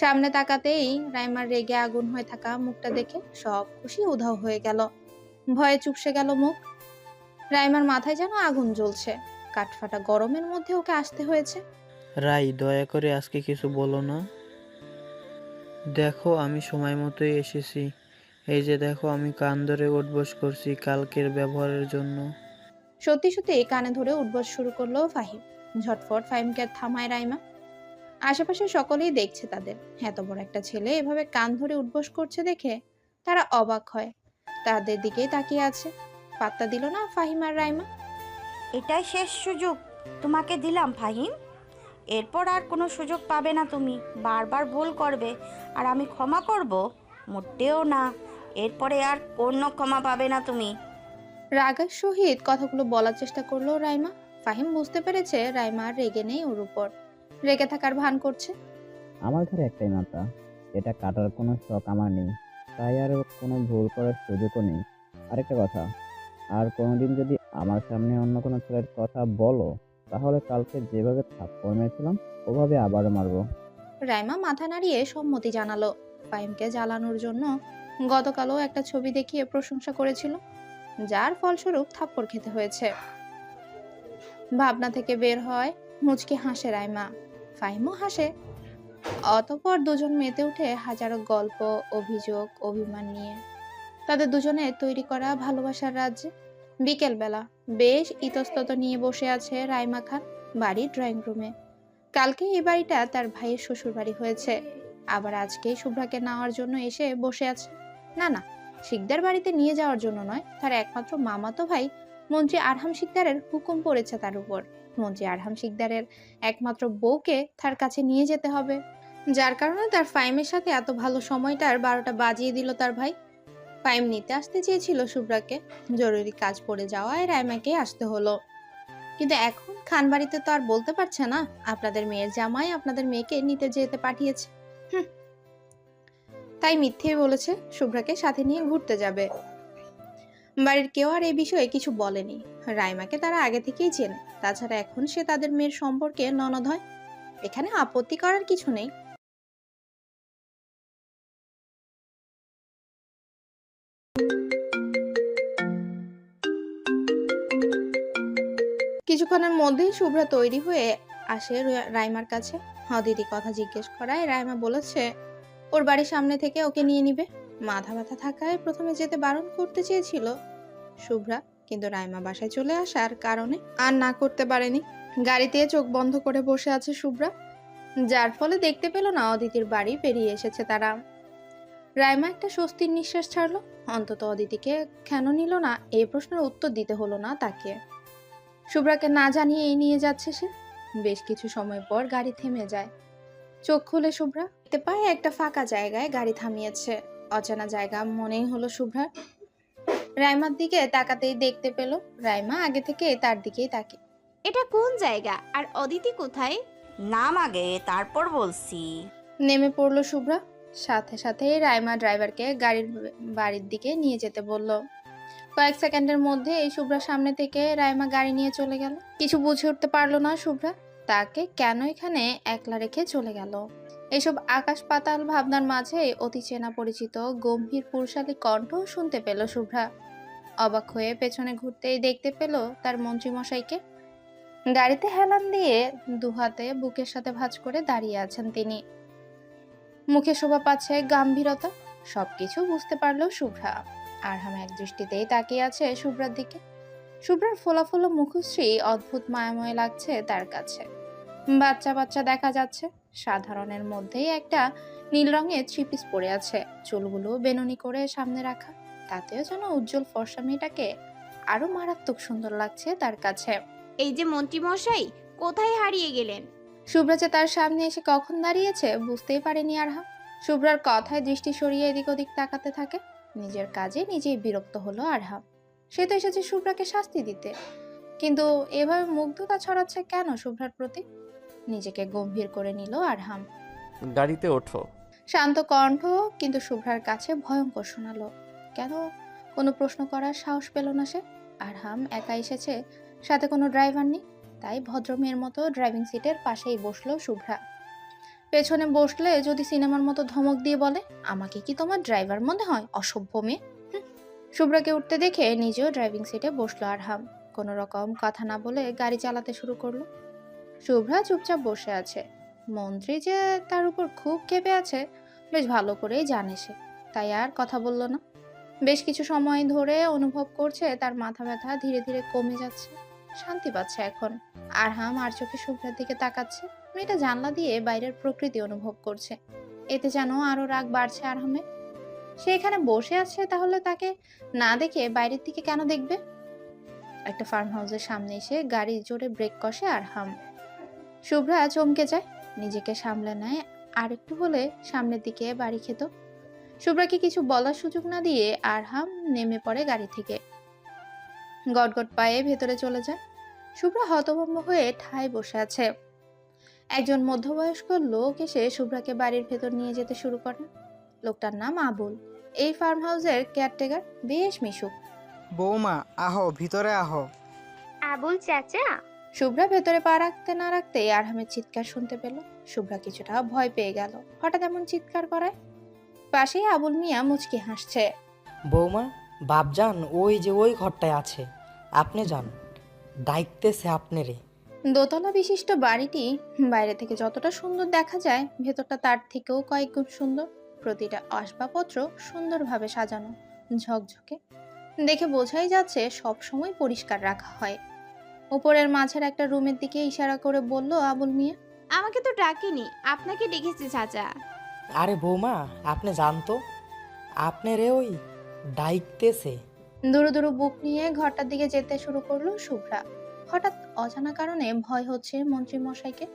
সামনে তাকাতেই রাইমার রেগে আগুন হয়ে থাকা মুখটা দেখে সব খুশি উধাও হয়ে গেল। ভয়ে চুপসে গেল মুখ। রাইমার মাথায় যেন আগুন জ্বলছে। কাঠফাটা গরমের মধ্যে ওকে আসতে হয়েছে। রাই, দয়া করে আজকে কিছু বলো না। দেখো, আমি সময় মতোই এসেছি। এই যে দেখো, আমি কান ধরে উঠবস করছি কালকের ব্যবহারের জন্য। সত্যি সত্যি কানে ধরে উঠবস শুরু করলো ফাহিম। ঝটফট ফাহিমকে থামায় রাইমা। আশেপাশে সকলেই দেখছে তাদের। এত বড় একটা ছেলে এভাবে কান ধরে উঠবস করছে দেখে তারা অবাক হয়। তাদের দিকেই তাকিয়ে আছে। পাত্তা দিল না ফাহিম আর রাইমা। এটাই শেষ সুযোগ তোমাকে দিলাম ফাহিম। এরপর আর কোনো সুযোগ পাবে না তুমি। বারবার ভুল করবে আর আমি ক্ষমা করব? মোটেও না। এরপরে আর কোনো ক্ষমা পাবে না তুমি। রাগের সহিত কথাগুলো বলার চেষ্টা করলো রাইমা। ফাহিম বুঝতে পেরেছে রাইমা আর রেগে নেই ওর উপর। রেগে থাকার ভান করছে। আমার ঘরে একটাই মাথা, এটা কাটার কোনো শখ আমার নেই, তাই আর কোনো ভুল করার সুযোগও নেই। আরেকটা কথা, আর কোনোদিন যদি আমার সামনে অন্য কোনো ছেলের কথা বলো, তাহলে কালকে যেভাবে থাপ্পড় মেরেছিলাম ওভাবে আবারও মারবো। রাইমা মাথা নাড়িয়ে সম্মতি জানালো। ফাহিমকে জ্বালানোর জন্য গতকালও একটা ছবি দেখিয়ে প্রশংসা করেছিল, যার ফলস্বরূপ থাপ্পড় খেতে হয়েছে। ভাবনা থেকে বের হয়, মুচকি হাসে রাইমা। ফাহিমও হাসে। অতঃপর দুজন মেতে উঠে হাজারো গল্প, অভিযোগ, অভিমান নিয়ে তাদের দুজনের তৈরি করা ভালোবাসার রাজ্যে। বিকেল বেলা বেশ ইতস্তত নিয়ে বসে আছে রাইমা খান বাড়ির ড্রয়িং রুমে। কালকে এই বাড়িটা তার ভাইয়ের শ্বশুর বাড়ি হয়েছে, আবার আজকে শুভ্রাকে নেওয়ার জন্য এসে বসে আছে। না না, শিকদার বাড়িতে নিয়ে যাওয়ার জন্য নয়, তার একমাত্র মামাতো ভাই মন্ত্রী আরহাম শিকদারের হুকুম পড়েছে তার উপর। মন্ত্রী আরহাম শিকদারের একমাত্র বউকে তার কাছে নিয়ে যেতে হবে, যার কারণে তার ফাইমের সাথে এত ভালো সময়টার 12টা বাজিয়ে দিল তার ভাই। ফাইম নিতে আসতে চেয়েছিল শুভ্রাকে, জরুরি কাজ পড়ে যাওয়ায় রাইমাকে আসতে হলো। কিন্তু এখন খান বাড়িতে তো আর বলতে পারছে না আপনাদের মেয়ের জামাই আপনাদের মেয়েকে নিতে যেতে পাঠিয়েছে। তাই মিথ্যে বলেছে শুভ্রাকে সাথে নিয়ে ঘুরতে যাবে। বাড়ির কেউ আর এ বিষয়ে কিছু বলেনি। রাইমাকে তারা আগে থেকেই চেনে, তাছাড়া এখন সে তাদের মেয়ের সম্পর্কে ননদ হয়। এখানে আপত্তি করার কিছু নেই। কিছুক্ষণের মধ্যেই শুভ্রা তৈরি হয়ে আসে রাইমার কাছে। দিদি কথা জিজ্ঞেস করায় রাইমা বলেছে ওর বাড়ির সামনে থেকে ওকে নিয়ে নিবে। মাথা ব্যথা থাকায় প্রথমে যেতে বারণ করতে চেয়েছিল শুভ্রা, কিন্তু রাইমা বাসায় চলে আসার কারণে আর না করতে পারেনি। গাড়িতে চোখ বন্ধ করে বসে আছে শুভ্রা, যার ফলে দেখতে পেল না অদিতির বাড়ি পেরিয়ে এসেছে তারা। রাইমা একটা স্বস্তির নিঃশ্বাস ছাড়লো। অন্তত অদিতিকে কেন নিল না এই প্রশ্নের উত্তর দিতে হলো না তাকে। শুভ্রাকে না জানিয়েই নিয়ে যাচ্ছে সে। বেশ কিছু সময় পর গাড়ি থেমে যায়। চোখ খুলে শুভ্রা দেখতে পায় একটা ফাঁকা জায়গায় গাড়ি থামিয়েছে। অচেনা জায়গা মনেই হলো শুভ্রার। রাইমার দিকে তাকাতেই দেখতে পেল রাইমা আগে থেকে তার দিকেই তাকে। এটা কোন জায়গা আর অদিতি কোথায়? নাম আগে, তারপর বলছি। নেমে পড়লো শুভ্রা। সাথে সাথে রাইমা ড্রাইভারকে বাড়ির দিকে নিয়ে যেতে বলল। কয়েক সেকেন্ডের মধ্যে এই শুভ্রার সামনে থেকে রাইমা গাড়ি নিয়ে চলে গেল। কিছু বুঝে উঠতে পারলো না শুভ্রা তাকে কেন এখানে একলা রেখে চলে গেল। এসব আকাশ পাতাল ভাবনার মাঝে অতি চেনা পরিচিত গম্ভীর পুরুষালী কণ্ঠ শুনতে পেল শুভ্রা। অবাক হয়ে পেছনে ঘুরতেই দেখতে পেল তার মন্ত্রীমশাইকে। গাড়িতে হেলান দিয়ে দুহাতে বুকের সাথে ভাঁজ করে দাঁড়িয়ে আছেন তিনি। মুখে শোভা পাচ্ছে গাম্ভীরতা। সবকিছু বুঝতে পারলো শুভ্রা। আরহাম এক দৃষ্টিতেই তাকিয়ে আছে শুভ্রার দিকে। শুভ্রার ফোলাফোলা মুখশ্রী অদ্ভুত মায়াময় লাগছে তার কাছে। বাচ্চা বাচ্চা দেখা যাচ্ছে। সাধারণের মধ্যেই একটা নীল রঙের থ্রি পিস পরে আছে, চুলগুলো বেনুনি করে সামনে রাখা। তাতেও যেন উজ্জ্বল ফর্সা মেয়েটাকে আরো মারাত্মক সুন্দর লাগছে তার কাছে। এই যে মন্ত্রীমশাই, কোথায় হারিয়ে গেলেন? শুভ্রা যে তার সামনে এসে কখন দাঁড়িয়েছে বুঝতেই পারেনি আরহাম। শুভ্রার কথায় দৃষ্টি সরিয়ে এদিক ওদিক তাকাতে থাকে। নিজের কাজে নিজেই বিরক্ত হলো আরহাম। সে তো এসেছে শুভ্রাকে শাস্তি দিতে, কিন্তু এভাবে মুগ্ধতা ছড়াচ্ছে কেন শুভ্রার প্রতি? নিজেকে গম্ভীর করে নিল আরহাম। গাড়িতে ওঠো। শান্ত কণ্ঠ কিন্তু শুভ্রার কাছে ভয়ঙ্কর শোনালো। কেন কোনো প্রশ্ন করার সাহস পেল না সে। আরহাম একা এসেছে, সাথে কোনো ড্রাইভার নেই, তাই ভদ্রমেয়ের মতো ড্রাইভিং সিটের পাশেই বসলো শুভ্রা। পেছনে বসলে যদি সিনেমার মতো ধমক দিয়ে বলে, আমাকে কি তোমার ড্রাইভার মনে হয়, অসভ্য মেয়ে। শুভ্রাকে উঠতে দেখে নিজেও ড্রাইভিং সিটে বসলো আরহাম। কোনো রকম কথা না বলে গাড়ি চালাতে শুরু করলো। শুভ্রা চুপচাপ বসে আছে। মন্ত্রী যে তার উপর খুব ক্ষেপে আছে বেশ ভালো করেই জানে সে, তাই আর কথা বলল না। বেশ কিছু সময় ধরে অনুভব করছে তার মাথা ব্যথা ধীরে ধীরে কমে যাচ্ছে, শান্তি পাচ্ছে এখন। আরহাম আর চোখে শুভ্রার দিকে তাকাচ্ছে। মেয়েটা জানলা দিয়ে বাইরের প্রকৃতি অনুভব করছে। এতে যেন আরো রাগ বাড়ছে আরহামে। সে এখানে বসে আছে, তাহলে তাকে না দেখে বাইরের দিকে কেন দেখবে? একটা ফার্ম হাউসের সামনে এসে গাড়ি জোরে ব্রেক কষে আরহাম। শুভ্রা চমকে যায়, নিজেকে সামলে নেয়। আর একটু হলে সামনের দিকে বাড়ি খেত। শুভ্রাকে কিছু বলার সুযোগ না দিয়ে আরহাম নেমে পড়ে গাড়ি থেকে। গটগট পায়ে ভেতরে চলে যায়। শুভ্রা হতভম্ব হয়ে ঠায় বসে আছে। একজন মধ্যবয়স্ক লোক এসে শুভ্রাকে বাড়ির ভেতর নিয়ে যেতে শুরু করে। লোকটার নাম আবুল, এই ফার্ম হাউসের কেয়ারটেকার। বেশ মিশুক। বৌমা আহো, ভিতরে আহো। আবুল চাচা। শুভ্রা ভেতরে পা রাখতে না রাখতে আরহামের চিৎকার শুনতে পেল। শুভ্রা কিছুটা ভয় পেয়ে গেল, হঠাৎ এমন চিৎকার করায়। পাশেই আবুল মিয়া মুচকি হাসছে। বৌমা, বাপজান ওই যে ওই ঘরটায় আছে, আপনি যান, ডাইকতেছে আপনারে। দোতলা বিশিষ্ট বাড়িটি বাইরে থেকে যতটা সুন্দর দেখা যায়, ভেতরটা তার থেকেও কয়েক গুণ সুন্দর। প্রতিটা আসবাবপত্র সুন্দরভাবে সাজানো, ঝকঝকে। দেখে বোঝাই যাচ্ছে সব সময় পরিষ্কার রাখা হয়। উপরের মাঝের একটা রুমের দিকে ইশারা করে বলল আবুল মিয়া। আমাকে তো ডাকেনি, আপনাকে ডেকেছে চাচা। আরে বৌমা, আপনি জানতো, আপনারে ওই ডাইকতেছে। দুরু দুরু বুক নিয়ে ঘরটার দিকে যেতে শুরু করলো শুভ্রা। হঠাৎ অজানা কারণে ভয় হচ্ছে মন্ত্রী মশাইকে।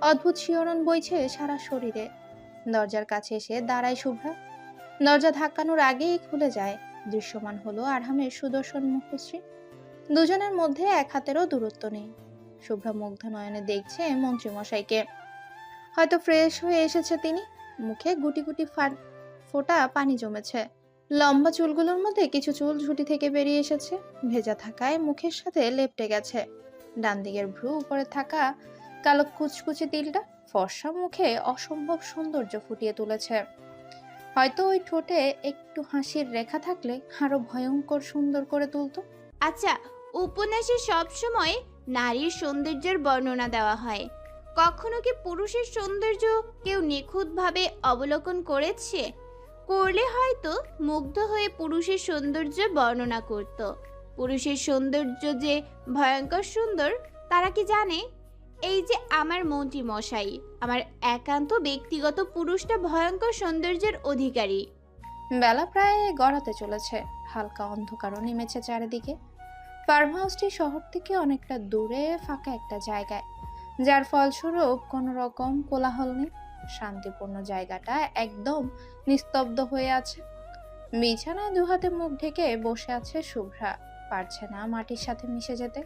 অদ্ভুত শিহরণ বইছে সারা শরীরে। দরজার কাছে এসে দাঁড়ায় শুভ্রা। দরজা ধাক্কানোর আগেই খুলে যায়। দৃশ্যমান হলো আরহামের সুদর্শন মুখশ্রী। দুজনের মধ্যে এক হাতেরও দূরত্ব নেই। শুভ্রা মুগ্ধ নয়নে দেখছে মন্ত্রী মশাইকে। হয়তো ফ্রেশ হয়ে এসেছে তিনি। মুখে গুটি গুটি ফোঁটা পানি জমেছে। লম্বা চুলগুলোর মধ্যে কিছু চুল ঝুঁটি থেকে বেরিয়ে এসেছে, ভেজা থাকায় মুখের সাথে লেপ্টে গেছে। ডান দিকের ভ্রু উপরে থাকা কালো কুচকুচে তিলটা ফর্সা মুখে অসম্ভব সৌন্দর্য ফুটিয়ে তুলেছে। হয়তো ওই ঠোঁটে একটু হাসির রেখা থাকলে আরো ভয়ঙ্কর সুন্দর করে তুলতো। আচ্ছা, উপন্যাসে সবসময় নারীর সৌন্দর্যের বর্ণনা দেওয়া হয়, কখনো কি পুরুষের সৌন্দর্য কেউ নিখুঁতভাবে অবলোকন করেছে? করলে হয়তো মুগ্ধ হয়ে পুরুষের সৌন্দর্য বর্ণনা করত। পুরুষের সৌন্দর্য যে ভয়ঙ্কর সুন্দর তারা কি জানে? এই যে আমার মন্ত্রী মশাই, আমার একান্ত ব্যক্তিগত পুরুষটা ভয়ঙ্কর সৌন্দর্যের অধিকারী। বেলা প্রায় গড়াতে চলেছে, হালকা অন্ধকারও নেমেছে চারিদিকে। ফার্ম হাউসটি শহর থেকে অনেকটা দূরে ফাঁকা একটা জায়গায়, যার ফলস্বরূপ কোনো রকম কোলাহল নেই। শান্তিপূর্ণ জায়গাটা একদম নিস্তব্ধ হয়ে আছে। বিছানায় দুহাতে মুখ ঢেকে বসে আছে শুভ্রা, পারছে না মাটির সাথে মিশে যেতে।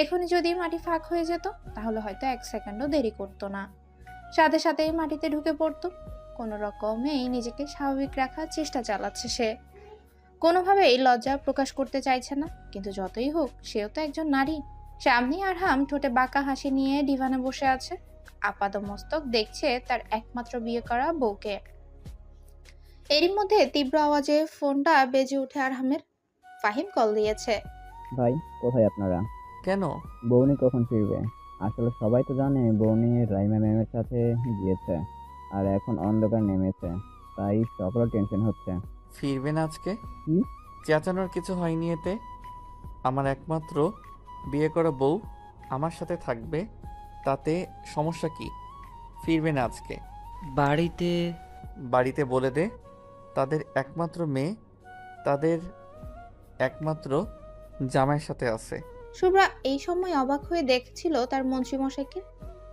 এখনই যদি মাটি ফাঁক হয়ে যেত তাহলে হয়তো এক সেকেন্ডও দেরি করতো না, সাথে সাথেই মাটিতে ঢুকে পড়তো। কোনো রকমেই নিজেকে স্বাভাবিক রাখার চেষ্টা চালাচ্ছে সে, কোনোভাবেই লজ্জা প্রকাশ করতে চাইছে না। কিন্তু যতই হোক সেও তো একজন নারী। সামনে আরহাম ঠোঁটে বাঁকা হাসি নিয়ে ডিভানে বসে আছে, আপাদমস্তক দেখছে তার একমাত্র বিয়ে করা বউকে। এরই মধ্যে তীব্র আওয়াজে ফোনটা বেজে ওঠে আরহামের। ফাহিম কল দিয়েছে। ভাই, কোথায় আপনারা? কেন? বৌনি কখন ফিরবে? আসলে সবাই তো জানে বৌনি রাইমা ম্যামের সাথে গিয়েছে, আর এখন অন্ধকার নেমেছে, তাই সকলের টেনশন হচ্ছে। ফিরবে না আজকে? কি? চেঁচানোর কিছু হয়নি এতে। আমার একমাত্র বিয়ে করা বউ আমার সাথে থাকবে, তাতে সমস্যা কি? ফিরবে না আজকে। বাড়িতে বলে দে তাদের একমাত্র মেয়ে তাদের একমাত্র জামাইয়ের সাথে আছে। শুভ্রা এই সময় অবাক হয়ে দেখছিল তার মন্ত্রীমশাইকে।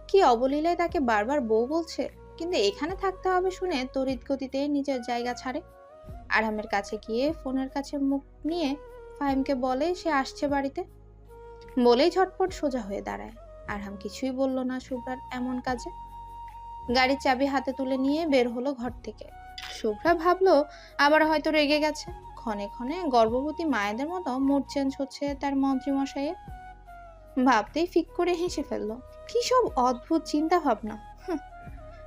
কি অবলীলায় তাকে বারবার বউ বলছে, কিন্তু এখানে থাকতে হবে শুনে তড়িৎ গতিতে নিজের জায়গা ছাড়ে। আরহামের কাছে গিয়ে ফোনের কাছে মুখ নিয়ে ফাহিমকে বলে সে আসছে বাড়িতে। বলেই ঝটপট সোজা হয়ে দাঁড়ায়। আরহাম কিছুই বলল না শুভ্রার এমন কাজে। গাড়ির চাবি হাতে তুলে নিয়ে বের হলো ঘর থেকে। শুভ্রা ভাবলো আবার হয়তো রেগে গেছে। ক্ষণে ক্ষণে গর্ভবতী মায়েদের মতো মুড চেঞ্জ হচ্ছে তার মন্ত্রীমশাইয়ের। ভাবতেই ফিক করে হেসে ফেললো। কি সব অদ্ভুত চিন্তা ভাবনা!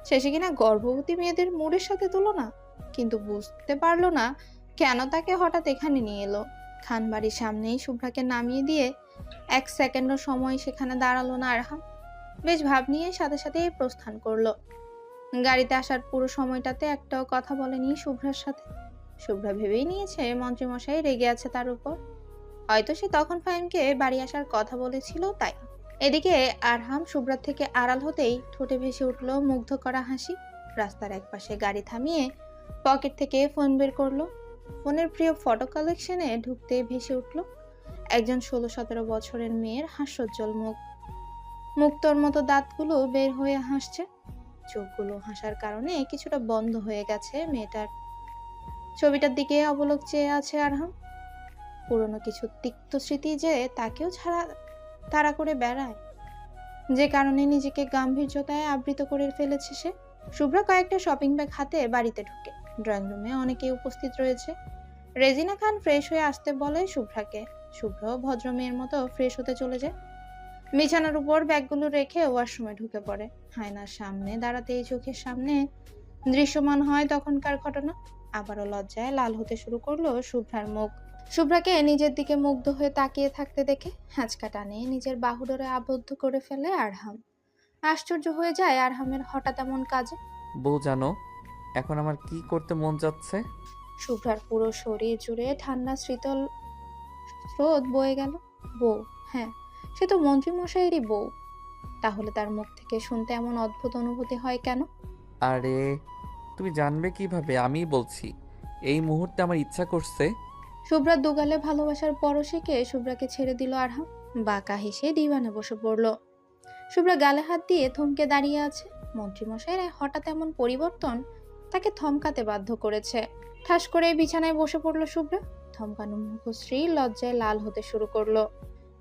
শেষে কিনা গর্ভবতী মেয়েদের মুডের সাথে তুলনা। কিন্তু বুঝতে পারলো না কেন তাকে হঠাৎ এখানে নিয়ে এলো। খানবাড়ির সামনেই শুভ্রাকে নামিয়ে দিয়ে এক সেকেন্ডও সময় সেখানে দাঁড়ালো না আরহাম। বেশ ভাব নিয়ে সাথে সাথে প্রস্থান করলো। গাড়িতে আসার পুরো সময়টাতে একটাও কথা বলেনি শুভ্রার সাথে। শুভ্রা ভেবেই নিয়েছে মন্ত্রীমশাই রেগে আছে তার উপর, হয়তো সে তখন ফাহিমকে বাড়ি আসার কথা বলেছিল তাই। এদিকে আরহাম শুভ্রার থেকে আড়াল হতেই ঠোঁটে ভেসে উঠলো মুগ্ধ করা হাসি। রাস্তার একপাশে গাড়ি থামিয়ে পকেট থেকে ফোন বের করলো। ফোনের প্রিয় ফটো কালেকশনে ঢুকতে ভেসে উঠলো একজন 16-17 বছরের মেয়ের হাস্যোজ্জ্বল মুখ। মুক্তোর মতো দাঁতগুলো বের হয়ে হাসছে, চোখগুলো হাসার কারণে কিছুটা বন্ধ হয়ে গেছে মেয়েটার। ছবিটার দিকে অবলোক চেয়ে আছে আরহাম। পুরনো কিছু তিক্ত স্মৃতি যে তাকেও তাড়া করে বেড়ায়, যে কারণে নিজেকে গাম্ভীর্যতায় আবৃত করে ফেলেছে সে। শুভ্রা কয়েকটা শপিং ব্যাগ হাতে বাড়িতে ঢুকে। ড্রয়িং রুমে অনেকেই উপস্থিত রয়েছে। রেজিনা খান ফ্রেশ হয়ে আসতে বলে শুভ্রাকে। শুভ্র ভদ্র মেয়ের মতো ফ্রেশ হতে চলে যায়। বিছানার উপর ব্যাগগুলো রেখে ওয়াশরুমে ঢুকে পড়ে। আয়নার সামনে দাঁড়াতেই চোখের সামনে দৃশ্যমান হয় তখনকার ঘটনা। আবারও লজ্জায় লাল হতে শুরু করলো শুভ্রার মুখ। শুভ্রাকে নিজের দিকে মুগ্ধ হয়ে তাকিয়ে থাকতে দেখে হ্যাঁচকা টানে নিজের বাহুডোরে আবদ্ধ করে ফেলে আরহাম। আশ্চর্য হয়ে যায় আরহামের হঠাৎ এমন কাজে। বউ জানো এখন আমার কি করতে মন যাচ্ছে? শুভ্রার পুরো শরীর জুড়ে ঠান্ডা শীতল স্রোত বয়ে গেল। বউ? হ্যাঁ, সে তো মন্ত্রীমশাইয়েরই বউ। তাহলে তার মুখ থেকে শুনতে এমন অদ্ভুত অনুভূতি হয় কেন? আরে তুমি জানবে কিভাবে? আমি বলছি এই মুহূর্তে আমার ইচ্ছা করছে। শুভ্রার দুগালে ভালোবাসার পরশিকে শুভ্রাকে ছেড়ে দিল আরহাম। বাঁকা হেসে ডিভানে বসে পড়ল। শুভ্রা গালে হাত দিয়ে থমকে দাঁড়িয়ে আছে। মন্ত্রীমশাইয়ের হঠাৎ এমন পরিবর্তন তাকে থমকাতে বাধ্য করেছে। ঠাস করে বিছানায় বসে পড়ল শুভ্রা। থমকানো মুখশ্রী লজ্জায় লাল হতে শুরু করলো।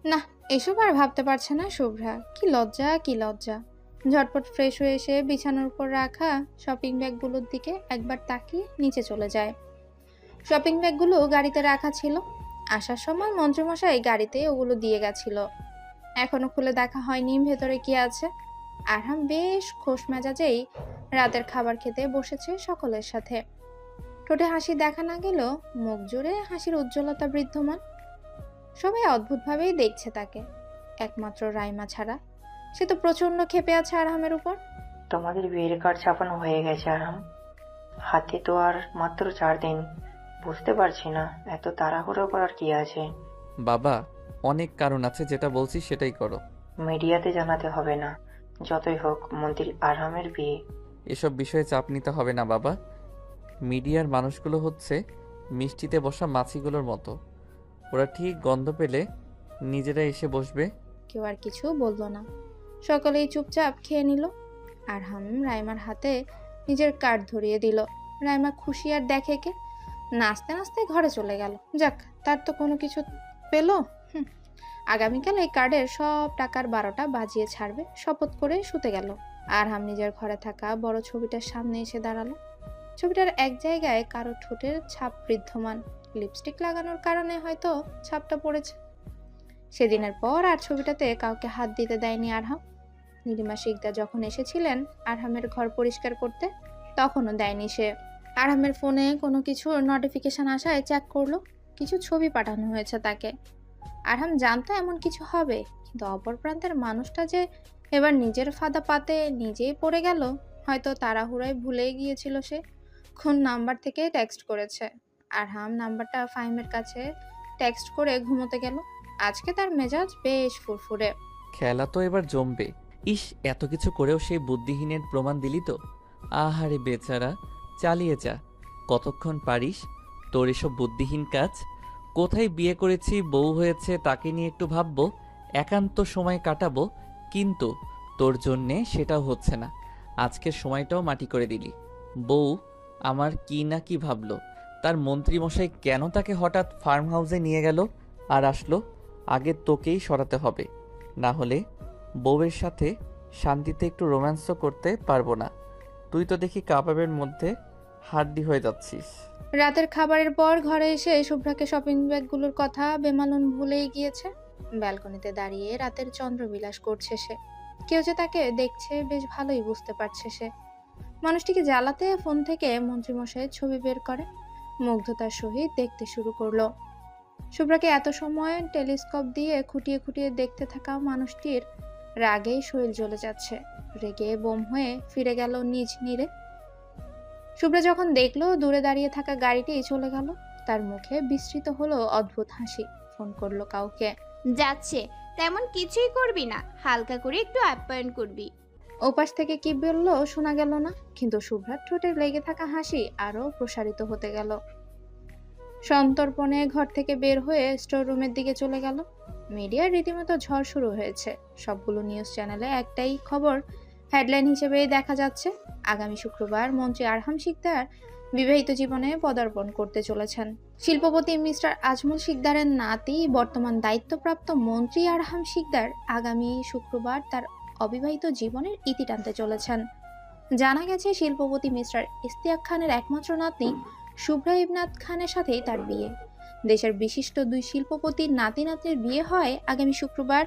না, এসব আর ভাবতে পারছে না শুভ্রা। কি লজ্জা, কি লজ্জা! ঝটপট ফ্রেশ হয়ে এসে বিছানার উপর রাখা শপিং ব্যাগগুলোর দিকে একবার তাকিয়ে নিচে চলে যায়। শপিং ব্যাগগুলো গাড়িতে রাখা ছিল। আসার সময় মন্ত্রীমশাই গাড়িতে ওগুলো দিয়ে গেছিল। এখনো খুলে দেখা হয়নি ভেতরে কি আছে। আরহাম বেশ খোশ মেজাজেই রাতের খাবার খেতে বসেছে সকলের সাথে। ঠোঁটে হাসি দেখা না গেলেও মুখ জুড়ে হাসির উজ্জ্বলতা বিদ্যমান। সবাই অদ্ভুতভাবেই দেখছে তাকে, একমাত্র রাইমা ছাড়া। সে তো প্রচন্ড ক্ষেপে আছে আরহামের উপর। তোমাদের বিয়ের কার্ড ছাপানো হয়ে গেছে আরহাম, হাতে তো আর মাত্র 4 দিন। বুঝতে পারছি না এত তাড়াহুড়ো করার কি আছে। বাবা, অনেক কারণ আছে, যেটা বলছি সেটাই করো। মিডিয়াতে জানাতে হবে না, যতই হোক মন্ত্রী আরহামের বিয়ে। এসব বিষয়ে চাপ নিতে হবে না বাবা। মিডিয়ার মানুষগুলো হচ্ছে মিষ্টিতে বসা মাছিগুলোর মতো, ওরা ঠিক গন্ধ পেলে নিজেরা এসে বসবে। কেউ আর কিছু বলল না, সকলেই চুপচাপ খেয়ে নিল। আরহাম রাইমার হাতে নিজের কার্ড ধরিয়ে দিল। রাইমা খুশি আর দেখে কে, নাচতে নাচতে ঘরে চলে গেল। যাক, তার তো কোনো কিছু পেল। আগামীকাল এই কার্ডের সব টাকার 12টা বাজিয়ে ছাড়বে শপথ করে শুতে গেল। আরহাম নিজের ঘরে থাকা বড় ছবিটার সামনে এসে দাঁড়ালো। ছবিটার এক জায়গায় কারো ঠোঁটের ছাপ বিদ্যমান, লিপস্টিক লাগানোর কারণে হয়তো ছাপটা পড়েছে। সেদিনের পর আর ছবিটাতে কাউকে হাত দিতে দেয়নি আরহাম। নীলিমা শিকদার যখন এসেছিলেন আরহামের ঘর পরিষ্কার করতে, তখনও দেয়নি সে। আরহামের ফোনে কোনো কিছুর নোটিফিকেশন আসায় চেক করলো, কিছু ছবি পাঠানো হয়েছে তাকে। আরহাম জানতো এমন কিছু হবে, কিন্তু অপর প্রান্তের মানুষটা যে এবার নিজের ফাঁদা পাতে নিজেই পড়ে গেল। হয়তো তাড়াহুড়োয় ভুলে গিয়েছিল সে কোন নাম্বার থেকে টেক্সট করেছে। আরহাম নাম্বারটা ফাহিমের কাছে টেক্সট করে ঘুমোতে গেল। আজকে তার মেজাজ বেশ ফুরফুরে। খেলা তো এবার জমবে। ইস, এত কিছু করেও সেই বুদ্ধিহীনের প্রমাণ দিলি তো। আহারে বেচারা, চালিয়ে যা, কতক্ষণ পারিস তোর এসব বুদ্ধিহীন কাজ। কোথায় বিয়ে করেছি, বউ হয়েছে, তাকে নিয়ে একটু ভাববো, একান্ত সময় কাটাবো, কিন্তু তোর জন্যে সেটাও হচ্ছে না। আজকের সময়টাও মাটি করে দিলি। বউ আমার কি না কি ভাবলো, তার মন্ত্রীমশাই কেন তাকে হঠাৎ ফার্ম হাউসে নিয়ে গেল আর আসলো। আগে তোকেই সরাতে হবে, না হলে বউয়ের সাথে শান্তিতে একটু রোম্যান্সও করতে পারবো না। তুই তো দেখি কাবাবের মধ্যে হাড্ডি হয়ে যাচ্ছিস। রাতের খাবারের পর ঘরে এসে শুভ্রাকে শপিং ব্যাগগুলোর কথা বেমালুন ভুলেই গিয়েছে। ব্যালকনিতে দাঁড়িয়ে রাতের চন্দ্রবিলাস করছে সে। কেউ যে তাকে দেখছে বেশ ভালোই বুঝতে পারছে সে। মানুষটিকে জ্বালাতে ফোন থেকে মন্ত্রীমশাইয়ের ছবি বের করে মুগ্ধতার সহিত দেখতে শুরু করলো। শুভ্রাকে এত সময় টেলিস্কোপ দিয়ে খুঁটিয়ে খুঁটিয়ে দেখতে থাকা মানুষটির রাগেই শরীর জ্বলে যাচ্ছে। রেগে বোম হয়ে ফিরে গেল নিজ নীড়ে। শুভ্রা যখন দেখলো দূরে দাঁড়িয়ে থাকা গাড়িটি চলে গেল, তার মুখে বিস্তৃত হলো অদ্ভুত হাসি। ফোন করলো কাউকে। যাচ্ছে, তেমন কিছুই করবি না, হালকা করে একটু আপ্যায়ন করবি। ওপাশ থেকে কি বললো শোনা গেল না, কিন্তু শুভ্রার ঠোঁটে লেগে থাকা হাসি আরো প্রসারিত হতে গেল। সন্তর্পণে ঘর থেকে বের হয়ে স্টোর রুমের দিকে চলে গেল। মিডিয়ার রীতিমতো ঝড় শুরু হয়েছে। সবগুলো নিউজ চ্যানেলে একটাই খবর হেডলাইন হিসেবে দেখা যাচ্ছে, আগামী শুক্রবার মন্ত্রী আরহাম শিকদার বিবাহিত জীবনে পদার্পণ করতে চলেছেন। শিল্পপতি মিস্টার আজমল শিকদারের নাতি, বর্তমান দায়িত্বপ্রাপ্ত মন্ত্রী আরহাম শিকদার আগামী শুক্রবার তার অবিবাহিত জীবনের ইতি টানতে চলেছেন। জানা গেছে শিল্পপতি মিস্টার ইশতিয়াক খানের একমাত্র নাতনি শুভ্রা ইবনাত খানের সাথেই তার বিয়ে। দেশের বিশিষ্ট দুই শিল্পপতির নাতি নাতনির বিয়ে হয় আগামী শুক্রবার।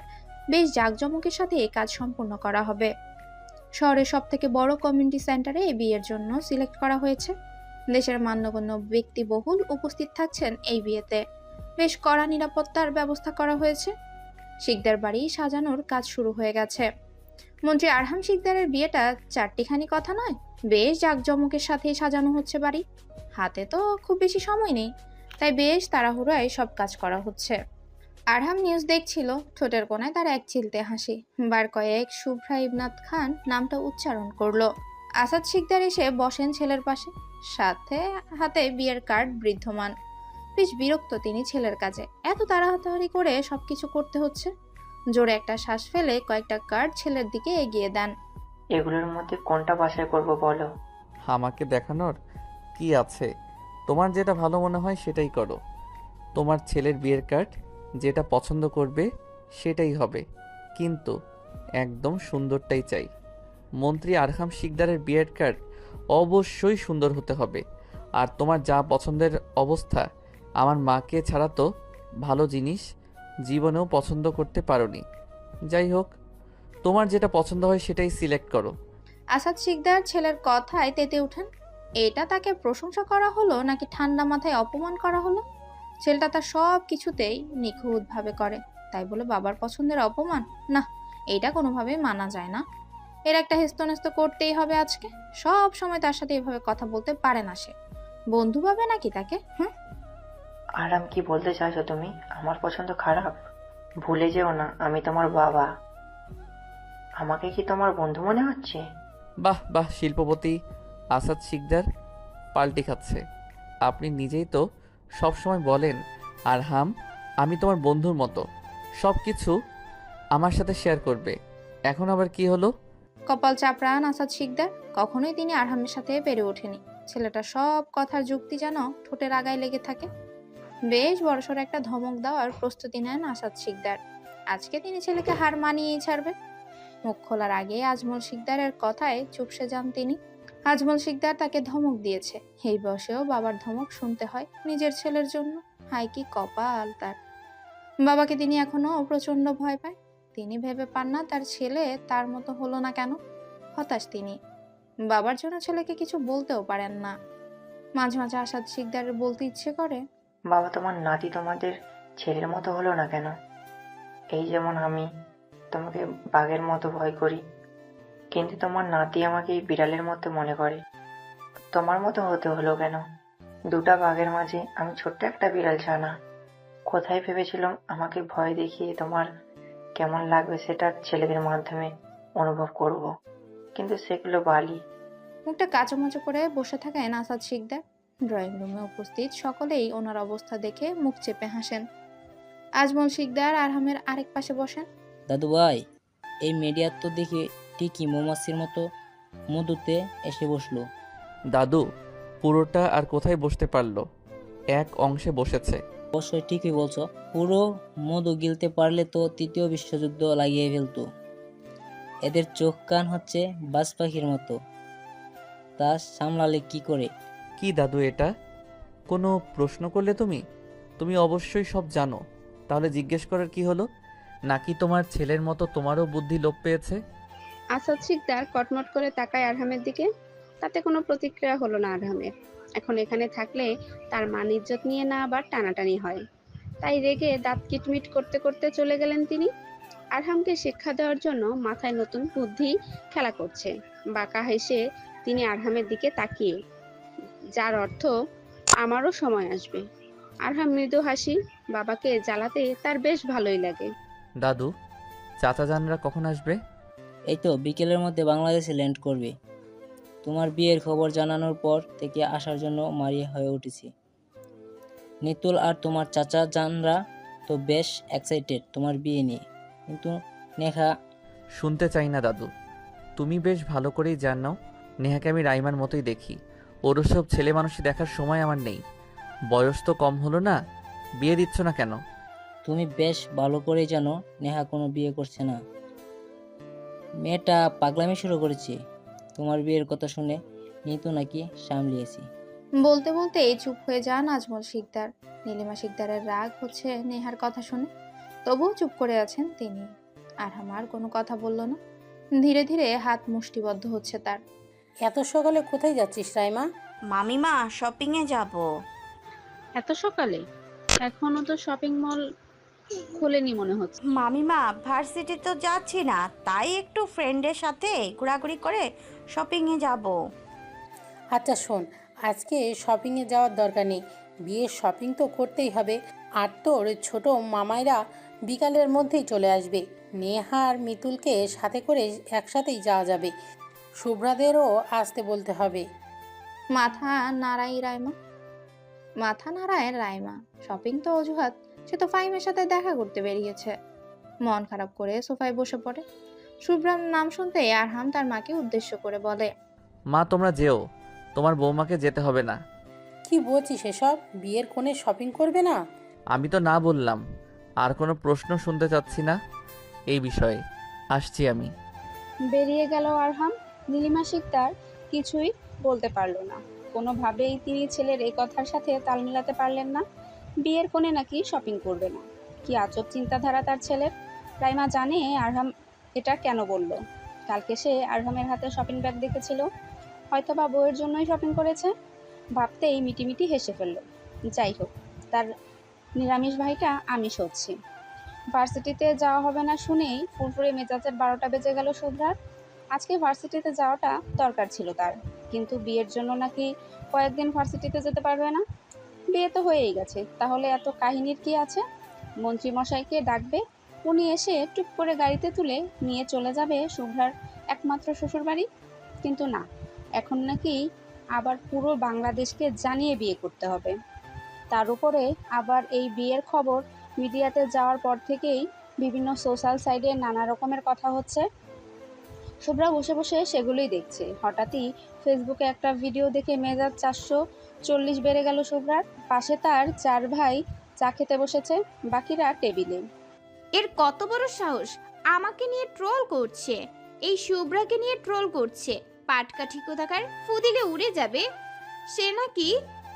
বেশ জাঁকজমকের সাথে এই কাজ সম্পন্ন করা হবে। শহরের সব থেকে বড় কমিউনিটি সেন্টারে এই বিয়ের জন্য সিলেক্ট করা হয়েছে। দেশের মান্যগণ্য ব্যক্তিবহুল উপস্থিত থাকছেন এই বিয়েতে। বেশ কড়া নিরাপত্তার ব্যবস্থা করা হয়েছে। শিকদার বাড়ি সাজানোর কাজ শুরু হয়ে গেছে। মন্ত্রী আরহাম শিকদারের বিয়েটা চারটিখানি কথা নয়, বেশ জাঁকজমকের সাথেই সাজানো হচ্ছে বাড়ি। হাতে তো খুব বেশি সময় নেই, তাই বেশ তাড়াহুড়োয় সব কাজ করা হচ্ছে। আরহাম নিউজ দেখছিল, ঠোঁটের কোণায় তার এক চিলতে হাসি। বার কয়েক শুভ্রা ইবনাত খান নামটা উচ্চারণ করলো। আসাদ শিকদার এসে বসেন ছেলের পাশে, সাথে হাতে বিয়ের কার্ড বিদ্যমান। বেশ বিরক্ত তিনি ছেলের কাজে, এত তাড়াতাড়ি করে সবকিছু করতে হচ্ছে। জোরে একটা শ্বাস ফেলে কয়েকটা কার্ড ছেলের দিকে এগিয়ে দেন। এগুলোর মধ্যে কোনটা বাছাই করব বলো। আমাকে দেখানোর কি আছে, তোমার যেটা ভালো মনে হয় সেটাই করো। তোমার ছেলের বিয়ের কার্ড যেটা পছন্দ করবে সেটাই হবে, কিন্তু একদম সুন্দরটাই চাই। মন্ত্রী আরহাম শিকদারের বিয়ের কার্ড অবশ্যই সুন্দর হতে হবে, আর তোমার যা পছন্দের অবস্থা, আমার মাকে ছাড়া তো ভালো জিনিস জীবনেও পছন্দ করতে পারোনি। যাই হোক, তোমার যেটা পছন্দ হয় সেটাই সিলেক্ট করো। আসাদ শিকদার ছেলের কথায় তেতে ওঠেন। এটা তাকে প্রশংসা করা হলো নাকি ঠান্ডা মাথায় অপমান করা হলো? ছেলেটা তার সব কিছুতেই নিখুঁতভাবে করে, তাই বলে বাবার পছন্দের অপমান? না, এটা কোনোভাবেই মানা যায় না। এর একটা হেস্তনেস্ত করতেই হবে আজকে। সব সময় তার সাথে এভাবে কথা বলতে পারে না সে। বন্ধু ভাবে নাকি তাকে? হুম। আরাম, কি বলতে চাইছো তুমি? আমার পছন্দ খারাপ? ভুলে যেও না আমি তোমার বাবা। আমাকে কি তোমার বন্ধু মনে হচ্ছে? বাহ বাহ, শিল্পপতি আসাদ শিকদার পাল্টি খাচ্ছে। আপনি নিজেই তো সব সময় বলেন আরহাম আমি তোমার বন্ধুর মতো, সব কিছু আমার সাথে শেয়ার করবে। এখন আবার কি হলো? কপাল চাপড়ান আসাদ শিকদার। কখনোই তিনি আরহামের সাথে পেরে ওঠেনি। ছেলেটা সব কথার যুক্তি যেন ঠোঁটের আগায় লেগে থাকে। বেশ বড়সড় একটা ধমক দেওয়ার প্রস্তুতি নেন আসাদ শিকদার। আজকে তিনি ছেলেকে হার মানিয়েই ছাড়বে। মুখ খোলার আগে আজমল শিকদারের কথায় চুপসে যান তিনি। আজমল শিকদার তাকে ধমক দিয়েছে। এই বয়সেও বাবার ধমক শুনতে হয় নিজের ছেলের জন্য। হায় কি কপাল তার। বাবাকে তিনি এখনো প্রচন্ড ভয় পায়। তিনি ভেবে পান না তার ছেলে তার মতো হলো না কেন। হতাশ তিনি। বাবার জন্য ছেলেকে কিছু বলতেও পারেন না। মাঝে মাঝে আসাদ শিকদারের বলতে ইচ্ছে করে, বাবা, তোমার নাতি তোমাদের ছেলের মতো হলো না কেন? এই যেমন আমি তোমাকে বাঘের মতো ভয় করি, কিন্তু তোমার নাতি আমাকে বিড়ালের মতো মনে করে। তোমার মতো হতে হলো কেন? দুটা বাঘের মাঝে আমি ছোট্ট একটা বিড়াল ছানা। কোথায় ভেবেছিলাম আমাকে ভয় দেখিয়ে তোমার কেমন লাগবে সেটা ছেলেদের মাধ্যমে অনুভব করব, কিন্তু সেগুলো বালি। মুখটা কাঁচোমাচো করে বসে থাকেন আসাদ শিকদার। ড্রয়িং রুমে উপস্থিত সকলেই ওনার অবস্থা দেখে মুখ চেপে হাসেন। আজমল শিকদার আরহামের আরেক পাশে বসেন। দাদু ভাই, এই মিডিয়ার তো দেখি ঠিকই মৌমাছির মতো মধুতে এসে বসলো। দাদু পুরোটা আর কোথায় বসতে পারলো? এক অংশে বসেছে। অবশ্যই ঠিকই বলছো, পুরো মধু গিলতে পারলে তো তৃতীয় বিশ্বযুদ্ধ লাগিয়ে ফেলতো। এদের চোখ কান হচ্ছে বাজ পাখির মতো, তা সামলালে কি করে? কি দাদু, এটা কোনো প্রশ্ন করলে তুমি? তুমি অবশ্যই সব জানো, তাহলে জিজ্ঞেস করার কি হলো? নাকি তোমার ছেলের মতো তোমারও বুদ্ধি লোপ পেয়েছে? আসাদ শিকদার কটমট করে তাকায় আরহামের দিকে। তাতে কোনো প্রতিক্রিয়া হলো না আরহামের। এখন এখানে থাকলে তার মান ইজ্জত নিয়ে না আবার টানাটানি হয়, তাই রেগে দাঁত কিটমিট করতে করতে চলে গেলেন তিনি। আরহামকে শিক্ষা দেওয়ার জন্য মাথায় নতুন বুদ্ধি খেলা করছে। বাঁকা হেসে তিনি আরহামের দিকে তাকিয়ে, যার অর্থ আমারও সময় আসবে। আরহাম মৃদু হাসি। বাবাকে জ্বালাতে তার বেশ ভালোই লাগে। দাদু, চাচা জানরা কখন আসবে? এই তো বিকেলের মধ্যে বাংলাদেশে ল্যান্ড করবে। তোমার বিয়ের খবর জানানোর পর থেকে আসার জন্য মারিয়া হয়ে উঠেছি। নিতুল আর তোমার চাচা জানরা তো বেশ এক্সাইটেড তোমার বিয়ে নিয়ে, কিন্তু নেহা। শুনতে চাই না দাদু, তুমি বেশ ভালো করেই জানো নেহাকে আমি রাইমার মতোই দেখি। ওর সব ছেলে মানুষই দেখার সময় আমার নেই। বয়স তো কম হলো না, বিয়ে দিচ্ছ না কেন? তুমি বেশ ভালো করেই জানো নেহা কোনো বিয়ে করছে না। মেয়েটা পাগলামি শুরু করেছে। তোমার বিয়ের কথা শুনে নিতু নাকি সামলিয়েছি। বলতে বলতে চুপ হয়ে যান আজমল শিকদার। নীলিমা শিকদারের রাগ হচ্ছে নেহার কথা শুনে, তবুও চুপ করে আছেন তিনি। আরহাম আর কোনো কথা বলল না। ধীরে ধীরে হাত মুষ্টিবদ্ধ হচ্ছে তার। এত সকালে কোথায় যাচ্ছিস রাইমা? মামিমা, শপিংয়ে যাব। এত সকালে? এখনো তো শপিং মল খোলেনি মনে হচ্ছে। মামিমা, ভার্সিটি তো যাচ্ছি না, তাই একটু ফ্রেন্ডের সাথে ঘোরাঘুরি করে শপিংয়ে যাব। আচ্ছা শোন, আজকে শপিংয়ে যাওয়ার দরকার নেই, বিয়ের শপিং তো করতেই হবে। আর তোর ছোট মামাইরা বিকালের মধ্যেই চলে আসবে। নেহা আর মিতুলকে সাথে করে একসাথেই যাওয়া যাবে। শুভ্রাদেরও আসতে বলতে হবে। মাথা নাড়ায় রাইমা। শপিং তো অজুহাত, সে তো ফাইমের সাথে দেখা করতে বেরিয়েছে। মন খারাপ করে সোফায় বসে পড়ে। শুভ্রার নাম শুনতে আরহাম তার মাকে উদ্দেশ্য করে বলে, মা তোমরা যেও, তোমার বৌমাকে যেতে হবে না। কি বলছিস এসব? বিয়ের কোণে শপিং করবে না? আমি তো না বললাম, আর কোনো প্রশ্ন শুনতে চাচ্ছি না এই বিষয়ে। আসছি আমি। বেরিয়ে গেল আরহাম। নীলিমা শিকদার কিছুই বলতে পারলো না। কোনোভাবেই তিনি ছেলের এই কথার সাথে তাল মেলাতে পারলেন না। বিয়ের কোণে নাকি শপিং করবে না। কি আজব চিন্তাধারা তার ছেলের। রাইমা জানে আরহাম এটা কেন বলল। কালকে সে আরহামের হাতে শপিং ব্যাগ দেখেছিল, হয়তো বা বউয়ের জন্যই শপিং করেছে। ভাবতেই মিটিমিটি হেসে ফেলল। যাই হোক, তার নিরামিষ ভাইটা আমিষ হচ্ছে। ভার্সিটিতে যাওয়া হবে না শুনেই ফুরফুরে মেজাজের 12টা বেজে গেল শুভ্রার। আজকে ভার্সিটিতে যাওয়াটা দরকার ছিল তার, কিন্তু বিয়ের জন্য নাকি কয়েকদিন ভার্সিটিতে যেতে পারবে না। বিয়ে তো হয়েই গেছে, তাহলে এত কাহিনীর কি আছে? মন্ত্রীমশাইকে ডাকবে, উনি এসে টুপ করে গাড়িতে তুলে নিয়ে চলে যাবে শুভ্রার একমাত্র শ্বশুরবাড়ি। কিন্তু না, এখন নাকি আবার পুরো বাংলাদেশকে জানিয়ে বিয়ে করতে হবে। তার উপরে আবার এই বিয়ের খবর মিডিয়াতে যাওয়ার পর থেকেই বিভিন্ন সোশ্যাল সাইটে নানা রকমের কথা হচ্ছে। শুভ্রা বসে বসে সেগুলোই দেখছে। হঠাৎই ফেসবুকে একটা ভিডিও দেখে মেজাজ 440 বেড়ে গেল শুভ্রার। পাশে তার 4 ভাই চা খেতে বসেছে, বাকিরা টেবিলে। এর কত বড় সাহস, আমাকে নিয়ে ট্রোল করছে, এই শুভ্রাকে নিয়ে ট্রোল করছে। পাটকাঠি কোথাকার, ফু দিলে উড়ে যাবে। সে নাকি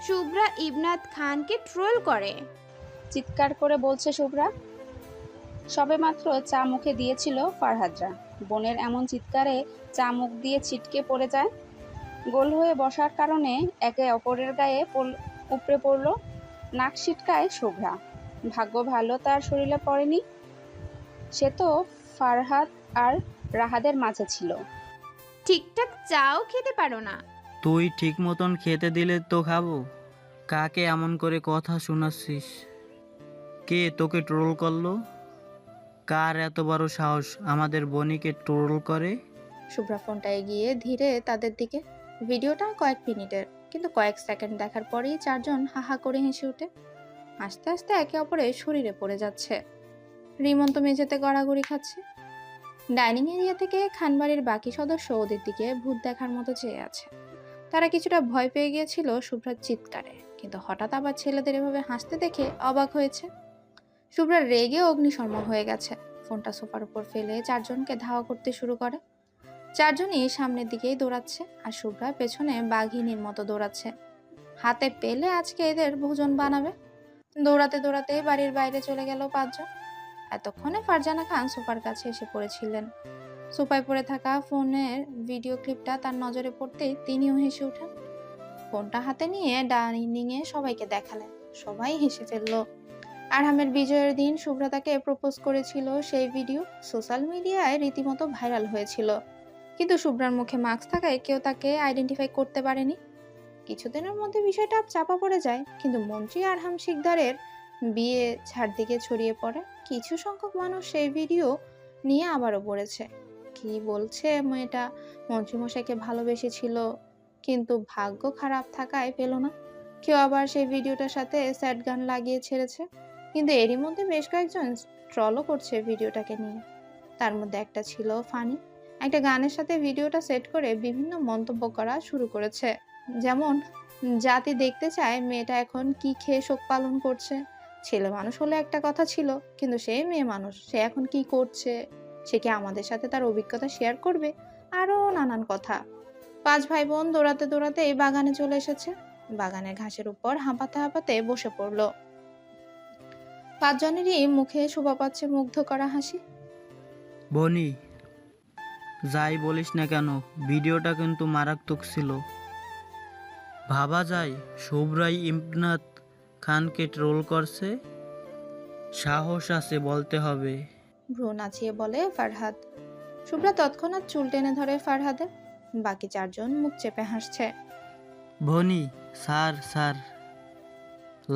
শুভ্রা ইবনাত খানকে ট্রোল করে। চিৎকার করে বলছে শুভ্রা। সবেমাত্র চা মুখে দিয়েছিল ফারহাদরা। বোনের এমন চিৎকারে চা মুখ দিয়ে ছিটকে পড়ে যায়। গোল হয়ে বসার কারণে একে অপরের গায়ে উপড়ে পড়ল। নাক ছিটকায় শুভ্রা। ভাগ্য ভালো তার শরীরে পড়েনি, সে তো ফারহাদ আর রাহাদের মাঝে ছিল। ঠিকঠাক চাও খেতে পারো না। তুই ঠিক মতন খেতে দিলে তো খাবো। কাকে এমন করে কথা শোনাচ্ছিস? কে তোকে ট্রোল করলো? কার এত বড় সাহস আমাদের বনিকে ট্রোল করে? শুভ্রা ফোনটা এগিয়ে ধীরে তাদের দিকে। ভিডিওটা কয়েক মিনিটের, কিন্তু কয়েক সেকেন্ড দেখার পরেই 4 জন হাহা করে হেসে ওঠে। আস্তে আস্তে একে অপরের শরীরে পড়ে যাচ্ছে। রিমন্ত মেঝেতে গড়াগড়ি খাচ্ছে। ডাইনিং এরিয়া থেকে খানবাড়ির বাকি সদস্য ওদের দিকে ভূত দেখার মতো চেয়ে আছে। তারা কিছুটা ভয় পেয়ে গিয়েছিল শুভ্রার চিৎকারে, কিন্তু হঠাৎ আবার ছেলেদের এভাবে হাসতে দেখে অবাক হয়েছে। শুভ্রার রেগে অগ্নিশর্মা হয়ে গেছে। ফোনটা সোফার উপর ফেলে 4 জনকে ধাওয়া করতে শুরু করে। 4 জনই সামনের দিকেই দৌড়াচ্ছে, আর শুভ্রা পেছনে বাঘিনীর মতো দৌড়াচ্ছে। হাতে পেলে আজকে এদের ভোজন বানাবে। দৌড়াতে দৌড়াতে বাড়ির বাইরে চলে গেল 5 জন। এতক্ষণে ফারজানা খান সোফার কাছে এসে পড়েছিলেন। সোফায় পড়ে থাকা ফোনের ভিডিও ক্লিপটা তার নজরে পড়তেই তিনিও হেসে ওঠেন। ফোনটা হাতে নিয়ে ডাইনিং এ সবাইকে দেখালেন। সবাই হেসে ফেলল। আরহামের বিজয়ের দিন শুভ্রা তাকে প্রপোজ করেছিল, সেই ভিডিও সোশ্যাল মিডিয়ায় রীতিমতো ভাইরাল হয়েছিল। কিন্তু শুভ্রার মুখে মাস্ক থাকায় কেউ তাকে আইডেন্টিফাই করতে পারেনি। কিছুদিনের মধ্যে বিষয়টা চাপা পড়ে যায়, কিন্তু মন্ত্রী আরহাম শিকদারের বিয়ে চারদিকে ছড়িয়ে পড়ে। কিছু সংখ্যক মানুষ সেই ভিডিও নিয়ে আবারও পড়েছে। কি বলছে, মেয়েটা মন্ত্রীমশাইকে ভালোবেসেছিল, কিন্তু ভাগ্য খারাপ থাকায় পেল না। কেউ আবার সেই ভিডিওটার সাথে স্যাড গান লাগিয়ে ছেড়েছে। কিন্তু এরই মধ্যে বেশ কয়েকজন ট্রলও করছে ভিডিওটাকে নিয়ে। তার মধ্যে একটা ছিল ফানি। একটা গানের সাথে ভিডিওটা সেট করে বিভিন্ন মন্তব্য করা শুরু করেছে। যেমন, জাতি দেখতে চায় মেয়েটা এখন কি খেয়ে শোক পালন করছে। ছেলে মানুষ হলে একটা কথা ছিল, কিন্তু সে মেয়ে মানুষ, সে এখন কি করছে, সে কি আমাদের সাথে তার অভিজ্ঞতা শেয়ার করবে, আরো নানান কথা। 5 ভাই বোন দৌড়াতে দৌড়াতে এই বাগানে চলে এসেছে। বাগানের ঘাসের উপর হাঁপাতে হাঁপাতে বসে পড়ল। 5 জনেরই মুখে শোভা পাচ্ছে মুগ্ধ করা হাসি। বনি, যাই বলিস না কেন, ভিডিওটা কিন্তু মারাত্মক ছিল। ভাবা যায় শুভ্রাই ইবনাত খানকে ট্রোল করছে। সাহস আছে বলতে হবে। ভ্রু নাচিয়ে বলে ফারহাদ। শুভ্রা তৎক্ষণাৎ চুল টেনে ধরে ফারহাদের। বাকি 4 জন মুখ চেপে হাসছে। বনি, স্যার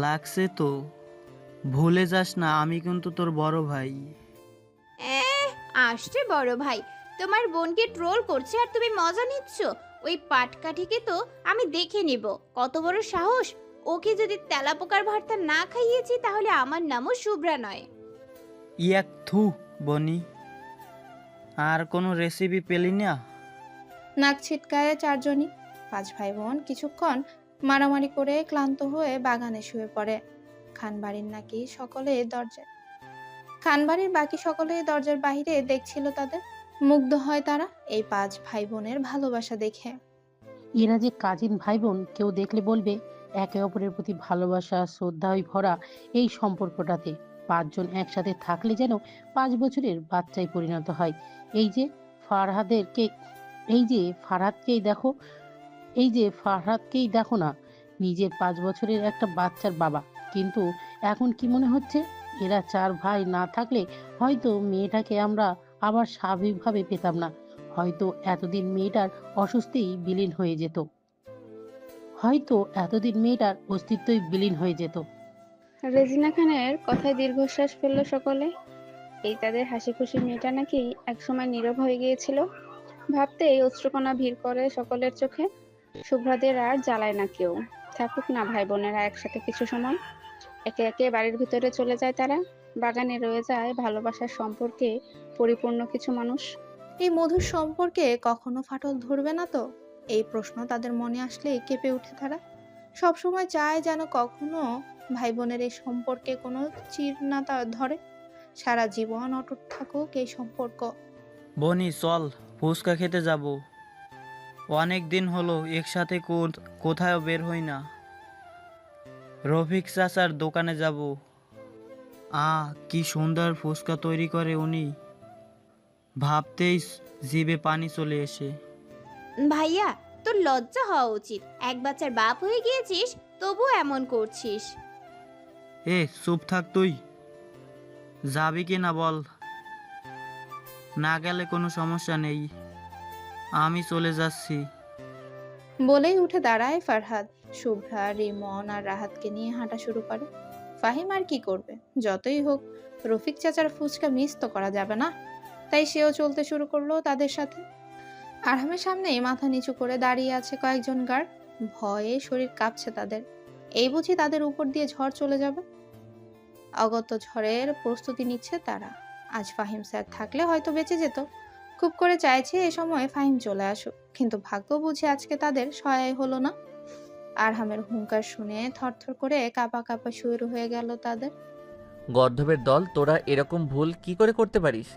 লাগছে তো। ভুলে যাস না আমি কিন্তু তোর বড় ভাই। আসছে বড় ভাই, তোমার বোনকে ট্রোল করছে আর তুমি মজা নিচ্ছ। ওই পাটকাঠিকে তো আমি দেখে নিব, কত বড় সাহস। ওকে যদি তেলাপোকার ভর্তা না খাইয়েছি তাহলে আমার নামও শুভ্রা নয়। ইয়াক থু বনি, আর কোনো রেসিপি পেলি না? নাক ছিটকায় 4 জনই। 5 ভাই বোন কিছুক্ষণ মারামারি করে ক্লান্ত হয়ে বাগানে শুয়ে পড়ে। খানবাড়ির বাকি সকলে দরজার বাইরে দেখছিল তাদের। মুগ্ধ হয় তারা এই 5 ভাই বোনের ভালোবাসা দেখে। এরা যে কাজিন ভাই বোন, কেউ দেখলে বলবে একে অপরের প্রতি ভালোবাসা শ্রদ্ধায় ভরা এই সম্পর্কটাতে 5 জন একসাথে থাকলে যেন 5 বছরের বাচ্চায় পরিণত হয়। এই যে ফারহাদেরকে এই যে ফারহাদকেই দেখো এই যে ফারহাদকেই দেখো না, নিজের 5 বছরের একটা বাচ্চার বাবা। কিন্তু এখন কি মনে হচ্ছে, এরা 4 ভাই না থাকলে হয়তো মেয়েটাকে আমরা আবার স্বাভাবিকভাবে পেতাম না। হয়তো এতদিন মেয়েটার অস্বস্তিই বিলীন হয়ে যেত হয়তো এতদিন মেয়েটার অস্তিত্বই বিলীন হয়ে যেত। রেজিনা খানের কথায় দীর্ঘশ্বাস ফেললো সকলে। এই তাদের হাসি খুশি মেয়েটা নাকি একসময় নীরব হয়ে গিয়েছিল। ভাবতেই অশ্রুকণা ভিড় করে সকলের চোখে। শুভ্রাদের আর জ্বালায় না কেউ। থাকুক না ভাই বোনেরা একসাথে কিছু সময়। একে একে বাড়ির ভিতরে চলে যায় তারা। বাগানে রয়ে যায় ভালোবাসার সম্পর্কে পরিপূর্ণ কিছু মানুষ। এই মধুর সম্পর্কে কখনো ফাটল ধরবে না তো? এই প্রশ্ন তাদের মনে আসলেই কেঁপে উঠে তারা। সবসময় চায় যেন কখনো ভাই বোনের এই সম্পর্কে কোনো চির না ধরে। সারা জীবন অটুট থাকুক এই সম্পর্ক। বনি চল, ফুচকা খেতে যাব। অনেক দিন হলো একসাথে কোথাও বের হই না। রফিক চাচার দোকানে যাব। কি সুন্দর ফুচকা তৈরি করে উনি, ভাবতেই জিভে পানি চলে এসে। ভাইয়া, তোর লজ্জা হওয়া উচিত। এক বাচ্চার বাপ হয়ে গিয়েছিস, তবুও এমন করছিস। চুপ থাক তুই। যাবি কি না বল? না গেলে কোনো সমস্যা নেই, আমি চলে যাচ্ছি। বলেই উঠে দাঁড়ায় ফারহাদ। শুভ্রা, রিমন আর রাহাতকে নিয়ে হাঁটা শুরু করে। ফাহিম আর কি করবে? যতই হোক রফিক চাচার ফুচকা মিস তো করা যাবে না। তাই সেও চলতে শুরু করলো তাদের সাথে। আরহামের সামনে মাথা নিচু করে দাঁড়িয়ে আছে কয়েকজন গার্ড। ভয়ে শরীর কাঁপছে তাদের। এই বুঝি তাদের উপর দিয়ে ঝড় চলে যাবে। অগত ঝড়ের প্রস্তুতি নিচ্ছে তারা। আজ ফাহিম স্যার থাকলে হয়তো বেঁচে যেত। খুব করে চাইছে এ সময় ফাহিম চলে আসুক, কিন্তু ভাগ্য বুঝে আজকে তাদের সহায় হলো না। আরহামের হুঙ্কার শুনে থরথর করে কাঁপা কাঁপা শুরু হয়ে গেল তাদের। গর্ধবের দল, তোরা এরকম ভুল কি করে করতে পারিস?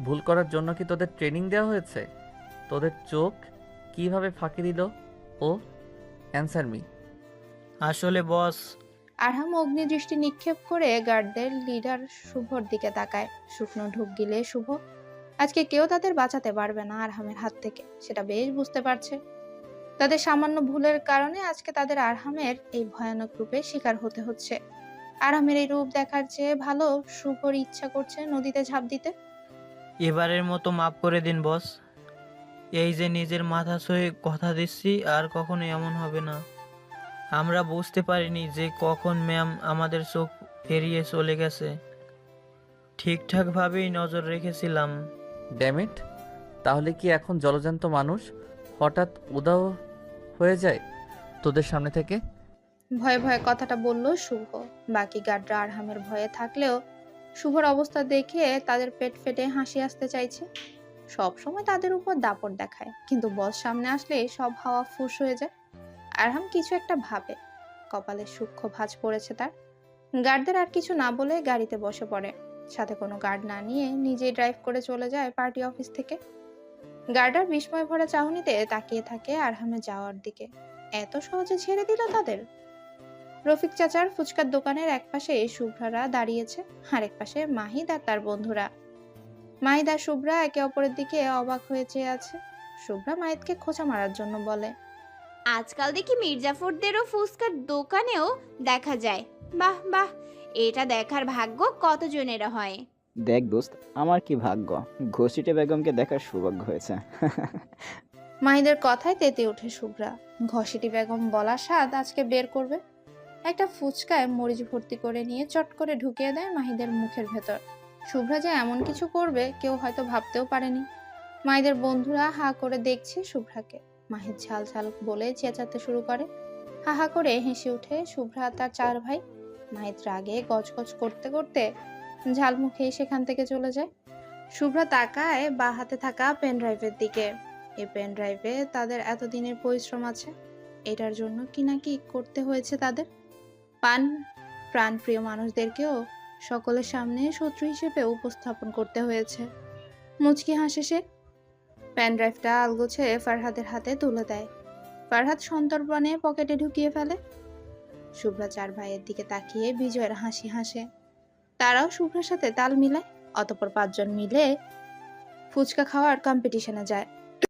ভুল করার জন্য কি তোদের ট্রেনিং দেওয়া হয়েছে? তোদের চোখ কিভাবে ফাঁকি দিল ও? Answer me. আসলে বস, আরহাম অগ্নিদৃষ্টি নিক্ষেপ করে গার্ডদের লিডার শুভর দিকে তাকায়। শুকনো ঢুক গিলে শুভ। আজকে কেউ তাদের বাঁচাতে পারবে না আরহামের হাত থেকে, সেটা বেশ বুঝতে পারছে। তাদের সামান্য ভুলের কারণে আজকে তাদের আরহামের এই ভয়ানক রূপে শিকার হতে হচ্ছে। আরহামের এই রূপ দেখার চেয়ে ভালো শুভর ইচ্ছা করছে নদীতে ঝাঁপ দিতে। এবারের মতো মাফ করে দিন বস। এই যে নিজের মাথা ছুঁয়ে কথা দিচ্ছি, আর কখনো এমন হবে না। আমরা বুঝতে পারিনি যে কখন ম্যাম আমাদের চোখ এড়িয়ে চলে গেছে। ঠিকঠাকভাবেই নজর রেখেছিলাম। ড্যামিট, তাহলে কি এখন জলজান্ত মানুষ হঠাৎ উধাও হয়ে যায় তোদের সামনে থেকে? ভয়ে ভয়ে কথাটা বলল শুভ। বাকি গার্ডরা আরহামের ভয়ে থাকলেও শুভর অবস্থা দেখে তাদের পেট ফেটে হাসি আসতে চাইছে। সব সময় তাদের উপর দাপট দেখায়, কিন্তু বস সামনে আসলে সব হাওয়া ফুস হয়ে যায়। আরহাম কিছু একটা ভাবে। কপালে সূক্ষ্ম ভাঁজ পড়েছে তার। গার্ডদের আর কিছু না বলে গাড়িতে বসে পড়ে। সাথে কোনো গার্ড না নিয়ে নিজেই ড্রাইভ করে চলে যায় পার্টি অফিস থেকে। গার্ডার বিস্ময় ভরা চাহনিতে তাকিয়ে থাকে আরহামের যাওয়ার দিকে। এত সহজে ছেড়ে দিল তাদের? রফিক চাচার ফুচকার দোকানের এক পাশে শুভ্রারা দাঁড়িয়েছে, আর এক পাশে মাহিদ আর তার বন্ধুরা। মাহিদ আর শুভ্রা একে অপরের দিকে অবাক হয়ে চেয়ে আছে। শুভ্রা মাহিদকে খোঁচা মারার জন্য বলে, আজকাল দেখি মির্জাফরদেরও ফুচকার দোকানেও দেখা যায়। বাহ বাহ, এটা দেখার ভাগ্য কতজনের হয়। দেখ দোস্ত, আমার কি ভাগ্য, ঘষিটে বেগমকে দেখার সৌভাগ্য হয়েছে। মাহিদের কথায় তেতে ওঠে শুভ্রা। ঘসিটি বেগম বলা স্বাদ আজকে বের করবে। একটা ফুচকায় মরিচ ভর্তি করে নিয়ে চট করে ঢুকিয়ে দেয় মাহিদের মুখের ভেতর। শুভ্রা যে এমন কিছু করবে কেউ হয়তো ভাবতেও পারেনি। মাহিদের বন্ধুরা হা করে দেখছে শুভ্রাকে। মাহিদ ঝাল ঝাল বলে চেঁচাতে শুরু করে। হা হা করে হেসে উঠে শুভ্রা তার 4 ভাই। মাহিদ রাগে গজগজ করতে করতে ঝাল মুখেই সেখান থেকে চলে যায়। শুভ্রা তাকায় বা হাতে থাকা পেন ড্রাইভের দিকে। এই পেন ড্রাইভে তাদের এতদিনের পরিশ্রম আছে। এটার জন্য কি নাকি করতে হয়েছে তাদের। প্রাণপ্রিয় মানুষদেরকেও সকলের সামনে শত্রু হিসেবে উপস্থাপন করতে হয়েছে। মুচকি হাসে সে। পেন ড্রাইভটা আলগোছে ফারহাদের হাতে তুলে দেয়। বোকার হাত সন্তর্পণে পকেটে ঢুকিয়ে ফেলে। শুভ্রা 4 ভাইয়ের দিকে তাকিয়ে বিজয়ের হাসি হাসে। তারাও শুভ্রার সাথে তাল মিলায়। অতঃপর 5 জন মিলে ফুচকা খাওয়ার কম্পিটিশনে যায়।